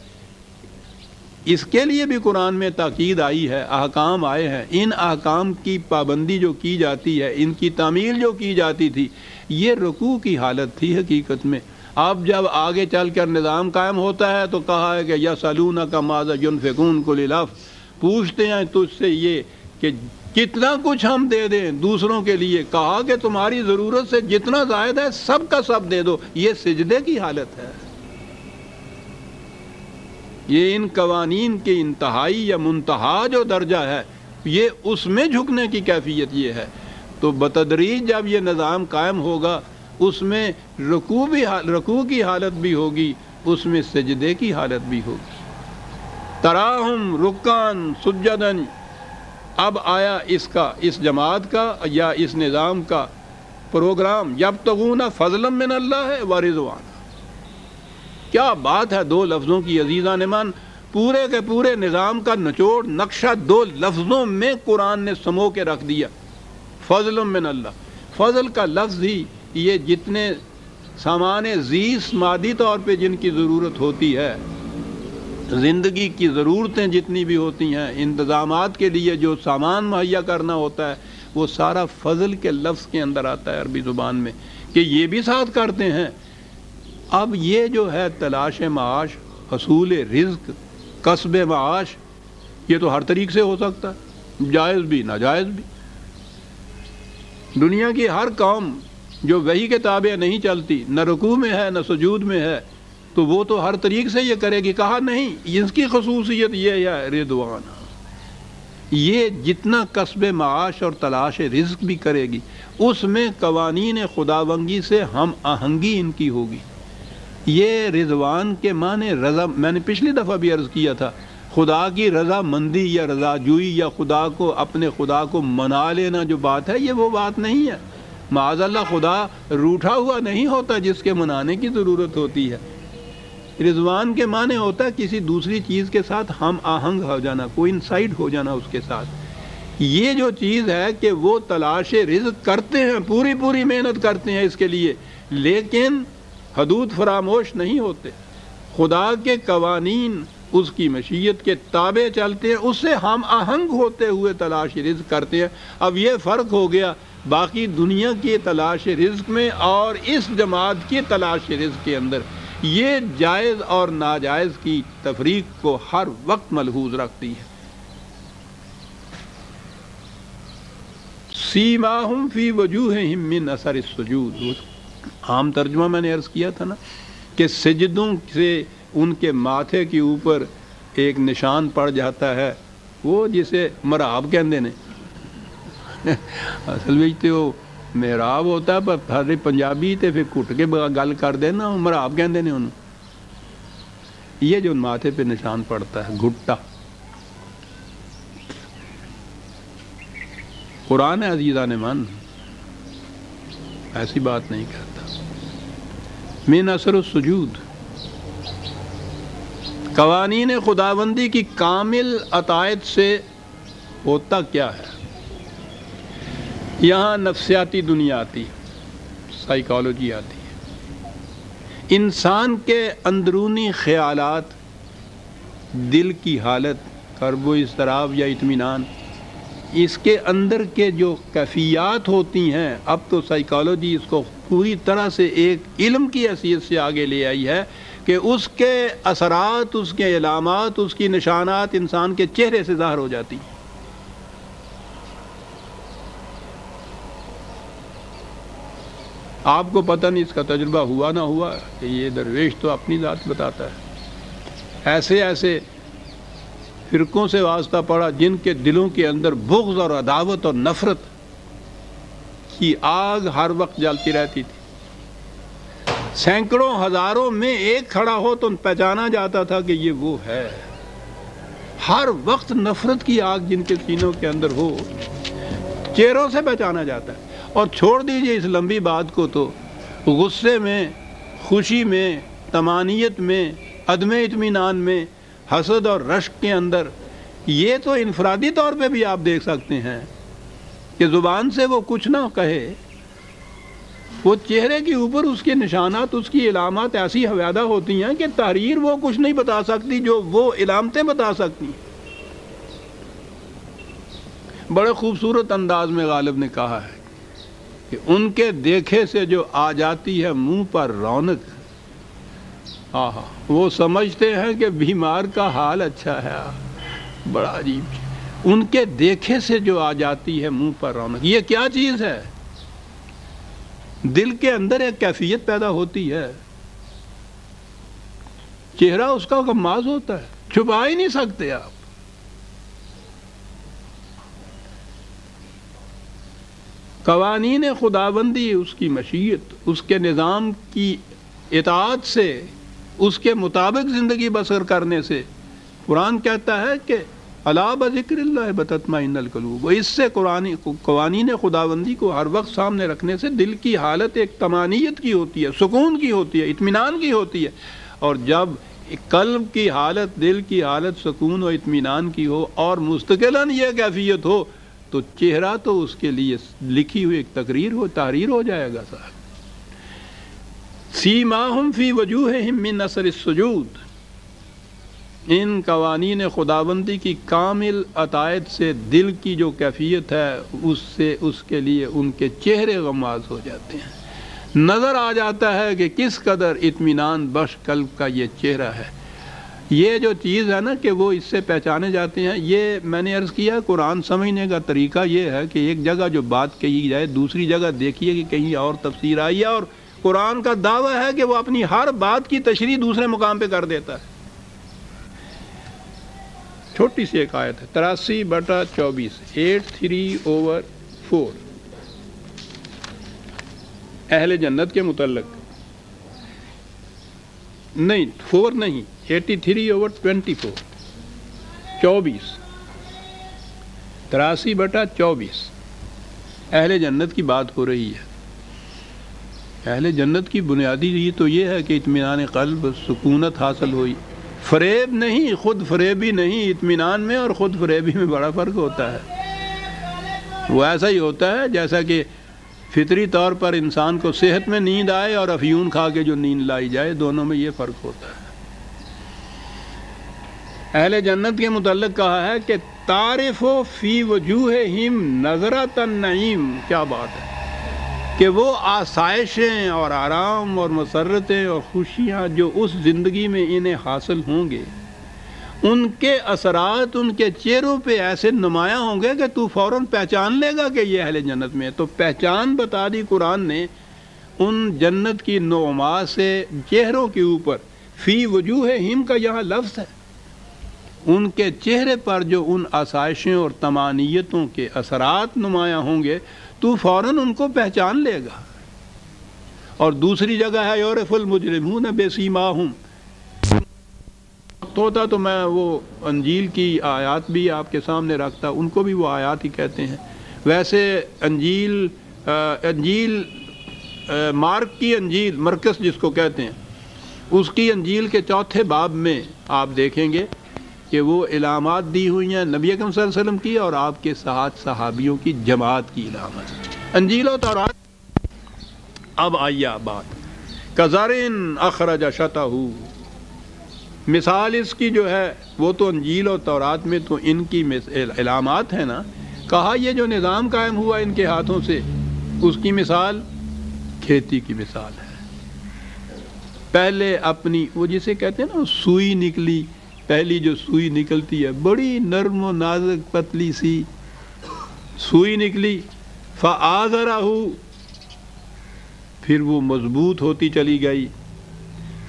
اس کے لیے بھی قرآن میں تاکید آئی ہے، احکام آئے ہیں۔ ان احکام کی پابندی جو کی جاتی ہے، ان کی تعمیل جو کی جاتی تھی، یہ رکوع کی حالت تھی حقیقت میں۔ اب جب آگے چل کر نظام قائم ہوتا ہے تو کہا ہے کہ یسألونک ماذا ینفقون قل العفو، پوچھتے ہیں تجھ سے یہ کہ کتنا کچھ ہم دے دیں دوسروں کے لیے، کہا کہ تمہاری ضرورت سے جتنا زائد ہے سب کا سب دے دو۔ یہ سجدے کی حالت ہے، یہ ان قوانین کے انتہائی یا منتہا جو درجہ ہے، یہ اس میں جھکنے کی کیفیت یہ ہے۔ تو بتدریج جب یہ نظام قائم ہوگا، اس میں رکوع کی حالت بھی ہوگی، اس میں سجدے کی حالت بھی ہوگی۔ تراہم رکعن سجدن، اب آیا اس جماعت کا یا اس نظام کا پروگرام، یبتغون فضلا من اللہ و رضوان۔ کیا بات ہے دو لفظوں کی عزیزان من، پورے کے پورے نظام کا نچوڑ نقشہ دو لفظوں میں قرآن نے سمو کے رکھ دیا، فضل من اللہ۔ فضل کا لفظ ہی یہ جتنے سامان زیست مادی طور پہ جن کی ضرورت ہوتی ہے، زندگی کی ضرورتیں جتنی بھی ہوتی ہیں، انتظامات کے لیے جو سامان مہیا کرنا ہوتا ہے، وہ سارا فضل کے لفظ کے اندر آتا ہے عربی زبان میں، کہ یہ بھی ساتھ کرتے ہیں۔ اب یہ جو ہے تلاش معاش، حصول رزق، کسب معاش، یہ تو ہر طریق سے ہو سکتا ہے، جائز بھی ناجائز بھی۔ دنیا کی ہر قوم جو وحی کے تابع نہیں چلتی، نہ رکوع میں ہے نہ سجود میں ہے، تو وہ تو ہر طریق سے یہ کرے گی۔ کہا نہیں، اس کی خصوصیت یہ ہے رضوان، یہ جتنا کسب معاش اور تلاش رزق بھی کرے گی، اس میں قوانین خداوندی سے ہم آہنگی ان کی ہوگی۔ یہ رضوان کے معنی رضا، میں نے پچھلی دفعہ بھی عرض کیا تھا، خدا کی رضا مندی یا رضا جوئی یا خدا کو اپنے خدا کو منا لینا جو بات ہے، یہ وہ بات نہیں ہے۔ معاذ اللہ، خدا روٹھا ہوا نہیں ہوتا جس کے منانے کی ضرورت ہوتی ہے۔ رضوان کے معنی ہوتا ہے کسی دوسری چیز کے ساتھ ہم آہنگ ہو جانا، کوئنسائڈ ہو جانا اس کے ساتھ۔ یہ جو چیز ہے کہ وہ تلاش رزق کرتے ہیں، پوری پوری محنت کرتے ہیں اس کے لیے، لیکن حدود فراموش نہیں ہوتے، خدا کے قوانین اس کی مشیت کے تابع چلتے ہیں، اس سے ہم آہنگ ہوتے ہوئے تلاش رزق کرتے ہیں۔ اب یہ فرق ہو گیا باقی دنیا کی تلاش رزق میں اور اس جماعت کی تلاش رزق کے اندر۔ یہ جائز اور ناجائز کی تفریق کو ہر وقت ملحوظ رکھتی ہے۔ سیماہم فی وجوہہم من اثر السجود، عام ترجمہ میں نے عرض کیا تھا نا کہ سجدوں سے ان کے ماتھے کے اوپر ایک نشان پڑ جاتا ہے، وہ جسے مراب کہندے نے۔ اصل میں تو محراب ہوتا ہے، پر ہر پنجابی تے پھر کٹ کے گل کر دینا، مراب کہندے نے انہوں۔ یہ جو ماتھے پہ نشان پڑتا ہے، گھٹا، قرآن ہے عزیزان من، ایسی بات نہیں کرتا۔ من اثر السجود، قوانین خداوندی کی کامل اطاعت سے ہوتا کیا ہے؟ یہاں نفسیاتی دنیا آتی، سائیکالوجی آتی ہے، انسان کے اندرونی خیالات، دل کی حالت، کرب و اضطراب یا اطمینان، اس کے اندر کے جو کیفیات ہوتی ہیں، اب تو سائیکالوجی اس کو پوری طرح سے ایک علم کی حیثیت سے آگے لے آئی ہے کہ اس کے اثرات، اس کے علامات، اس کی نشانات انسان کے چہرے سے ظاہر ہو جاتی ہیں۔ آپ کو پتہ نہیں اس کا تجربہ ہوا نہ ہوا کہ یہ درویش تو اپنی ذات بتاتا ہے۔ ایسے ایسے فرقوں سے واسطہ پڑا جن کے دلوں کے اندر بغض اور عداوت اور نفرت کی آگ ہر وقت جلتی رہتی تھی، سینکڑوں ہزاروں میں ایک کھڑا ہو تو پہچانا جاتا تھا کہ یہ وہ ہے۔ ہر وقت نفرت کی آگ جن کے سینوں کے اندر ہو، چہروں سے پہچانا جاتا ہے۔ اور چھوڑ دیجئے اس لمبی بات کو، تو غصے میں، خوشی میں، طمانیت میں، عدم اطمینان میں، حسد اور رشک کے اندر، یہ تو انفرادی طور پہ بھی آپ دیکھ سکتے ہیں کہ زبان سے وہ کچھ نہ کہے، وہ چہرے کے اوپر اس کے نشانات، اس کی علامات ایسی حویدہ ہوتی ہیں کہ تحریر وہ کچھ نہیں بتا سکتی جو وہ علامتیں بتا سکتی ہیں۔ بڑے خوبصورت انداز میں غالب نے کہا ہے کہ ان کے دیکھے سے جو آ جاتی ہے منہ پر رونق، آہا، وہ سمجھتے ہیں کہ بیمار کا حال اچھا ہے۔ بڑا عجیب، ان کے دیکھے سے جو آ جاتی ہے منہ پر رونق، یہ کیا چیز ہے؟ دل کے اندر ایک کیفیت پیدا ہوتی ہے، چہرہ اس کا غماز ہوتا ہے، چھپا ہی نہیں سکتے آپ۔ قوانین خداوندی، اس کی مشیت، اس کے نظام کی اطاعت سے، اس کے مطابق زندگی بسر کرنے سے، قرآن کہتا ہے کہ الا بذکر اللہ بتطمئن القلوب، اس سے قوانین خداوندی کو ہر وقت سامنے رکھنے سے دل کی حالت ایک طمانیت کی ہوتی ہے، سکون کی ہوتی ہے، اطمینان کی ہوتی ہے۔ اور جب قلب کی حالت، دل کی حالت سکون و اطمینان کی ہو اور مستقلاً یہ کیفیت ہو، تو چہرہ تو اس کے لیے لکھی ہوئی ایک تحریر ہو جائے گا صاحب۔ سیماہم فی وجوہہم من اثر السجود، ان قوانین خداوندی کی کامل اطاعت سے دل کی جو کیفیت ہے، اس سے اس کے لیے ان کے چہرے غماز ہو جاتے ہیں۔ نظر آ جاتا ہے کہ کس قدر اطمینان بخش قلب کا یہ چہرہ ہے۔ یہ جو چیز ہے نا کہ وہ اس سے پہچانے جاتے ہیں، یہ میں نے عرض کیا، قرآن سمجھنے کا طریقہ یہ ہے کہ ایک جگہ جو بات کہی جائے، دوسری جگہ دیکھیے کہ کہیں اور تفسیر آئی ہے، اور قرآن کا دعویٰ ہے کہ وہ اپنی ہر بات کی تشریح دوسرے مقام پہ کر دیتا ہے۔ چھوٹی سی ایک آیت ہے، 83/24، 83/4، اہل جنت کے متعلق، نہیں 4 نہیں، 83/24، 24، 83/24 اہل جنت کی بات ہو رہی ہے۔ اہل جنت کی بنیادی تو یہ ہے کہ اطمینان قلب، سکونت حاصل ہوئی، فریب نہیں، خود فریبی نہیں۔ اطمینان میں اور خود فریبی میں بڑا فرق ہوتا ہے۔ وہ ایسا ہی ہوتا ہے جیسا کہ فطری طور پر انسان کو صحت میں نیند آئے اور افیون کھا کے جو نیند لائی جائے، دونوں میں یہ فرق ہوتا ہے۔ اہل جنت کے متعلق کہا ہے کہ تعرف فی وجوہہم نظرۃ النعیم، کیا بات ہے کہ وہ آسائشیں اور آرام اور مسرتیں اور خوشیاں جو اس زندگی میں انہیں حاصل ہوں گے، ان کے اثرات ان کے چہروں پہ ایسے نمایاں ہوں گے کہ تو فوراً پہچان لے گا کہ یہ اہل جنت میں ہے۔ تو پہچان بتا دی قرآن نے ان جنت کی نعما سے چہروں کے اوپر۔ فی وجوہہم کا یہاں لفظ ہے، ان کے چہرے پر جو ان آسائشیں اور طمانیتوں کے اثرات نمایاں ہوں گے، تو فوراً ان کو پہچان لے گا۔ اور دوسری جگہ ہے یعرف المجرمون بسیماہم، ہوتا تو میں وہ انجیل کی آیات بھی آپ کے سامنے رکھتا، ان کو بھی وہ آیات ہی کہتے ہیں۔ ویسے انجیل مارک کی انجیل، مرکس جس کو کہتے ہیں، اس کی انجیل کے 4 باب میں آپ دیکھیں گے کہ وہ علامات دی ہوئی ہیں نبی اکرم صلی اللہ علیہ وسلم کی اور آپ کے ساتھ صحابیوں کی جماعت کی علامات، انجیل و تورات۔ اب آئیے بات کزرن اخرج شطہ، مثال اس کی جو ہے وہ تو انجیل اور تورات میں تو ان کی علامات ہیں نا، کہا یہ جو نظام قائم ہوا ان کے ہاتھوں سے، اس کی مثال کھیتی کی مثال ہے۔ پہلے اپنی وہ جسے کہتے ہیں نا سوئی نکلی، پہلی جو سوئی نکلتی ہے بڑی نرم و نازک پتلی سی سوئی نکلی، فآزرہ، پھر وہ مضبوط ہوتی چلی گئی،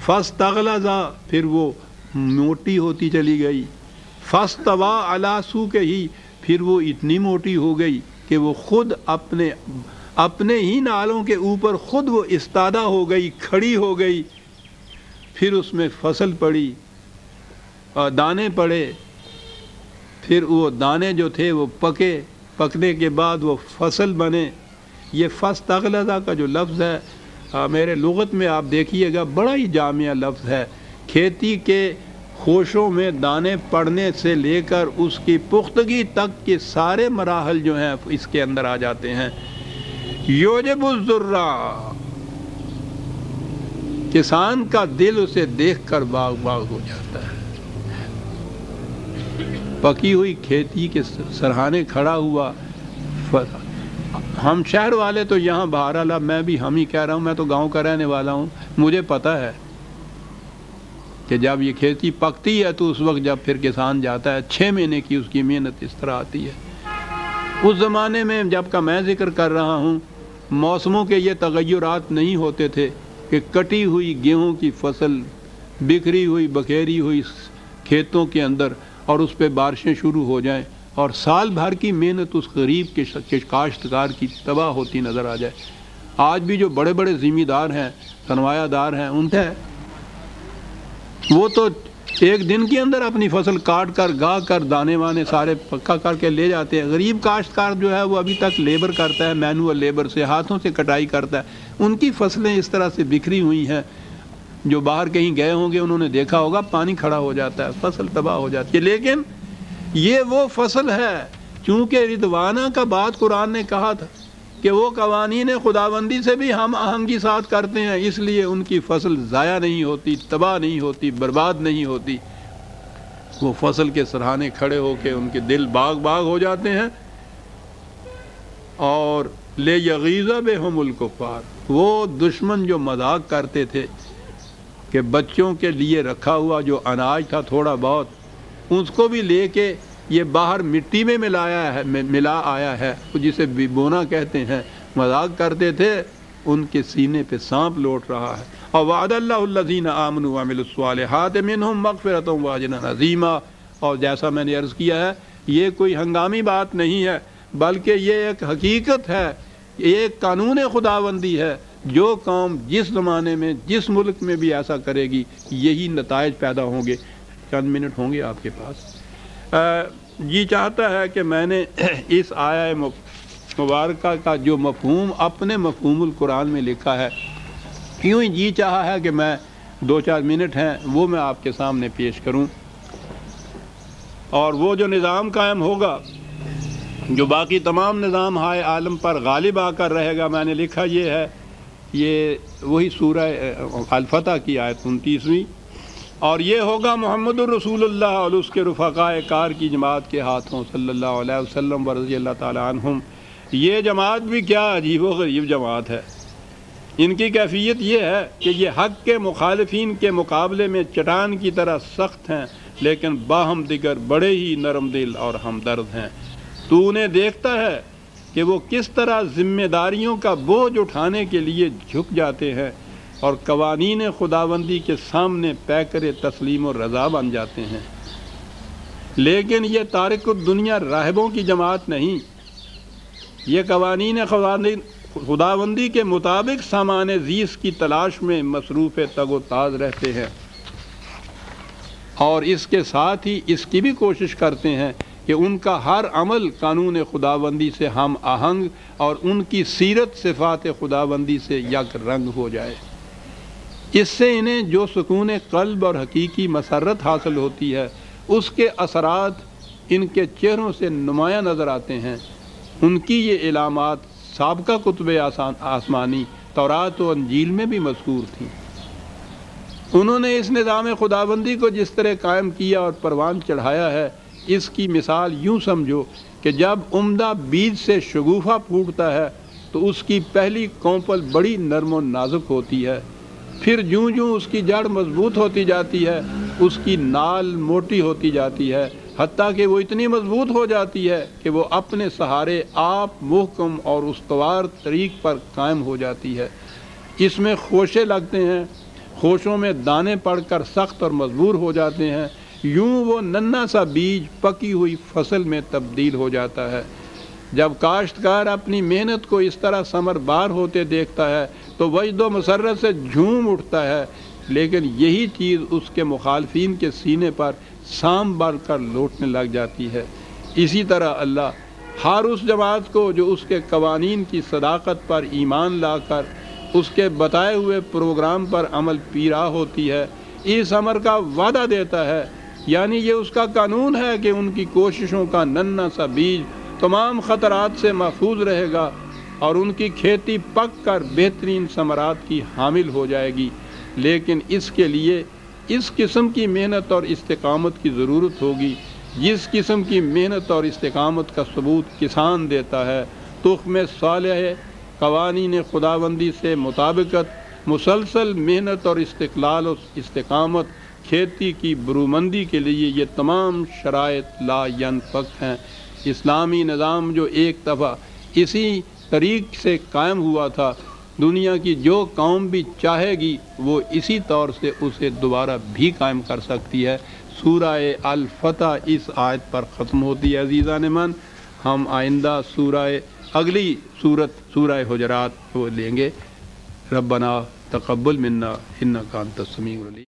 فاستغلظ، پھر وہ موٹی ہوتی چلی گئی، فاستوى علی سوقہ، پھر وہ اتنی موٹی ہو گئی کہ وہ خود اپنے ہی نالوں کے اوپر خود وہ استادہ ہو گئی، کھڑی ہو گئی۔ پھر اس میں فصل پڑی، دانے پڑے، پھر وہ دانے جو تھے وہ پکنے کے بعد وہ فصل بنے۔ یہ فاستغلظ کا جو لفظ ہے میرے لغت میں آپ دیکھیے گا بڑا ہی جامع لفظ ہے۔ کھیتی کے خوشوں میں دانے پڑنے سے لے کر اس کی پختگی تک کے سارے مراحل جو ہیں اس کے اندر آ جاتے ہیں۔ یوجب الذرہ، کسان کا دل اسے دیکھ کر باغ باغ ہو جاتا ہے۔ پکی ہوئی کھیتی کے سرہانے کھڑا ہوا۔ ہم شہر والے تو یہاں بہرحال میں بھی ہم ہی کہہ رہا ہوں، میں تو گاؤں کا رہنے والا ہوں، مجھے پتہ ہے کہ جب یہ کھیتی پکتی ہے تو اس وقت جب پھر کسان جاتا ہے 6 مہینے کی اس کی محنت اس طرح آتی ہے۔ اس زمانے میں جب کا میں ذکر کر رہا ہوں موسموں کے یہ تغیرات نہیں ہوتے تھے کہ کٹی ہوئی گیہوں کی فصل بکھری ہوئی بکھیری ہوئی کھیتوں کے اندر اور اس پہ بارشیں شروع ہو جائیں اور سال بھر کی محنت اس غریب کے کاشتکار کی تباہ ہوتی نظر آ جائے۔ آج بھی جو بڑے بڑے ذمہ دار ہیں، سرمایہ دار ہیں، ان سے وہ تو ایک دن کے اندر اپنی فصل کاٹ کر گا کر دانے وانے سارے پکا کر کے لے جاتے ہیں۔ غریب کاشتکار جو ہے وہ ابھی تک لیبر کرتا ہے، مینول لیبر سے ہاتھوں سے کٹائی کرتا ہے۔ ان کی فصلیں اس طرح سے بکھری ہوئی ہیں، جو باہر کہیں گئے ہوں گے انہوں نے دیکھا ہوگا پانی کھڑا ہو جاتا ہے، فصل تباہ ہو جاتی ہے۔ لیکن یہ وہ فصل ہے، چونکہ رضوانہ کا بات قرآن نے کہا تھا کہ وہ قوانین خداوندی سے بھی ہم آہنگی ساتھ کرتے ہیں، اس لیے ان کی فصل ضائع نہیں ہوتی، تباہ نہیں ہوتی، برباد نہیں ہوتی۔ وہ فصل کے سرہانے کھڑے ہو کے ان کے دل باغ باغ ہو جاتے ہیں۔ اور لیغیظ بہم الکفار، وہ دشمن جو مذاق کرتے تھے کہ بچوں کے لیے رکھا ہوا جو اناج تھا تھوڑا بہت اس کو بھی لے کے یہ باہر مٹی میں ملا آیا ہے، جسے بونا کہتے ہیں، مذاق کرتے تھے، ان کے سینے پہ سانپ لوٹ رہا ہے۔ اور وعد اللہ الذین آمنوا وعملوا الصالحات منہم مغفرۃ واجرا عظیما، اور جیسا میں نے عرض کیا ہے یہ کوئی ہنگامی بات نہیں ہے بلکہ یہ ایک حقیقت ہے، ایک قانون خداوندی ہے۔ جو قوم جس زمانے میں جس ملک میں بھی ایسا کرے گی یہی نتائج پیدا ہوں گے۔ چند منٹ ہوں گے آپ کے پاس؟ جی چاہتا ہے کہ میں نے اس آیہ مبارکہ کا جو مفہوم اپنے مفہوم القرآن میں لکھا ہے، کیوں جی چاہا ہے کہ میں 2-4 منٹ ہیں وہ میں آپ کے سامنے پیش کروں۔ اور وہ جو نظام قائم ہوگا، جو باقی تمام نظام ہائے عالم پر غالب آ کر رہے گا، میں نے لکھا یہ ہے، یہ وہی سورہ الفتح کی آیت 29ویں، اور یہ ہوگا محمد الرسول اللہ اور اس کے رفقاء کار کی جماعت کے ہاتھوں صلی اللہ علیہ وسلم و رضی اللہ تعالی عنہم۔ یہ جماعت بھی کیا عجیب و غریب جماعت ہے۔ ان کی کیفیت یہ ہے کہ یہ حق کے مخالفین کے مقابلے میں چٹان کی طرح سخت ہیں، لیکن باہم دیگر بڑے ہی نرم دل اور ہمدرد ہیں۔ تو انہیں دیکھتا ہے کہ وہ کس طرح ذمہ داریوں کا بوجھ اٹھانے کے لیے جھک جاتے ہیں اور قوانین خداوندی کے سامنے پیکر تسلیم و رضا بن جاتے ہیں۔ لیکن یہ تارک الدنیا راہبوں کی جماعت نہیں، یہ قوانین خداوندی کے مطابق سامان زیست کی تلاش میں مصروف تگ و تاز رہتے ہیں، اور اس کے ساتھ ہی اس کی بھی کوشش کرتے ہیں کہ ان کا ہر عمل قانون خداوندی سے ہم آہنگ اور ان کی سیرت صفات خداوندی سے یک رنگ ہو جائے۔ اس سے انہیں جو سکون قلب اور حقیقی مسرت حاصل ہوتی ہے اس کے اثرات ان کے چہروں سے نمایاں نظر آتے ہیں۔ ان کی یہ علامات سابقہ کتب آسمانی تورات و انجیل میں بھی مذکور تھیں۔ انہوں نے اس نظام خداوندی کو جس طرح قائم کیا اور پروان چڑھایا ہے، اس کی مثال یوں سمجھو کہ جب عمدہ بیج سے شگوفہ پھوٹتا ہے تو اس کی پہلی کونپل بڑی نرم و نازک ہوتی ہے، پھر جوں جوں اس کی جڑ مضبوط ہوتی جاتی ہے اس کی نال موٹی ہوتی جاتی ہے، حتیٰ کہ وہ اتنی مضبوط ہو جاتی ہے کہ وہ اپنے سہارے آپ محکم اور استوار طریق پر قائم ہو جاتی ہے۔ اس میں خوشے لگتے ہیں، خوشوں میں دانے پڑ کر سخت اور مضبوط ہو جاتے ہیں، یوں وہ ننھا سا بیج پکی ہوئی فصل میں تبدیل ہو جاتا ہے۔ جب کاشتکار اپنی محنت کو اس طرح ثمر بار ہوتے دیکھتا ہے تو وجد و مسرت سے جھوم اٹھتا ہے، لیکن یہی چیز اس کے مخالفین کے سینے پر سام بھر کر لوٹنے لگ جاتی ہے۔ اسی طرح اللہ ہر اس جماعت کو جو اس کے قوانین کی صداقت پر ایمان لا کر اس کے بتائے ہوئے پروگرام پر عمل پیرا ہوتی ہے، اس امر کا وعدہ دیتا ہے، یعنی یہ اس کا قانون ہے کہ ان کی کوششوں کا ننھا سا بیج تمام خطرات سے محفوظ رہے گا اور ان کی کھیتی پک کر بہترین ثمرات کی حامل ہو جائے گی، لیکن اس کے لیے اس قسم کی محنت اور استقامت کی ضرورت ہوگی جس قسم کی محنت اور استقامت کا ثبوت کسان دیتا ہے۔ تخم صالح قوانین خداوندی سے مطابقت، مسلسل محنت اور استقلال و استقامت کھیتی کی برومندی کے لیے یہ تمام شرائط لا ینفک ہیں۔ اسلامی نظام جو ایک دفعہ اسی طریق سے قائم ہوا تھا، دنیا کی جو قوم بھی چاہے گی وہ اسی طور سے اسے دوبارہ بھی قائم کر سکتی ہے۔ سورہ الفتح اس آیت پر ختم ہوتی ہے۔ عزیزان من، ہم آئندہ اگلی سورہ حجرات کو لیں گے۔ ربنا تقبل منا انک انت السمیع العلیم۔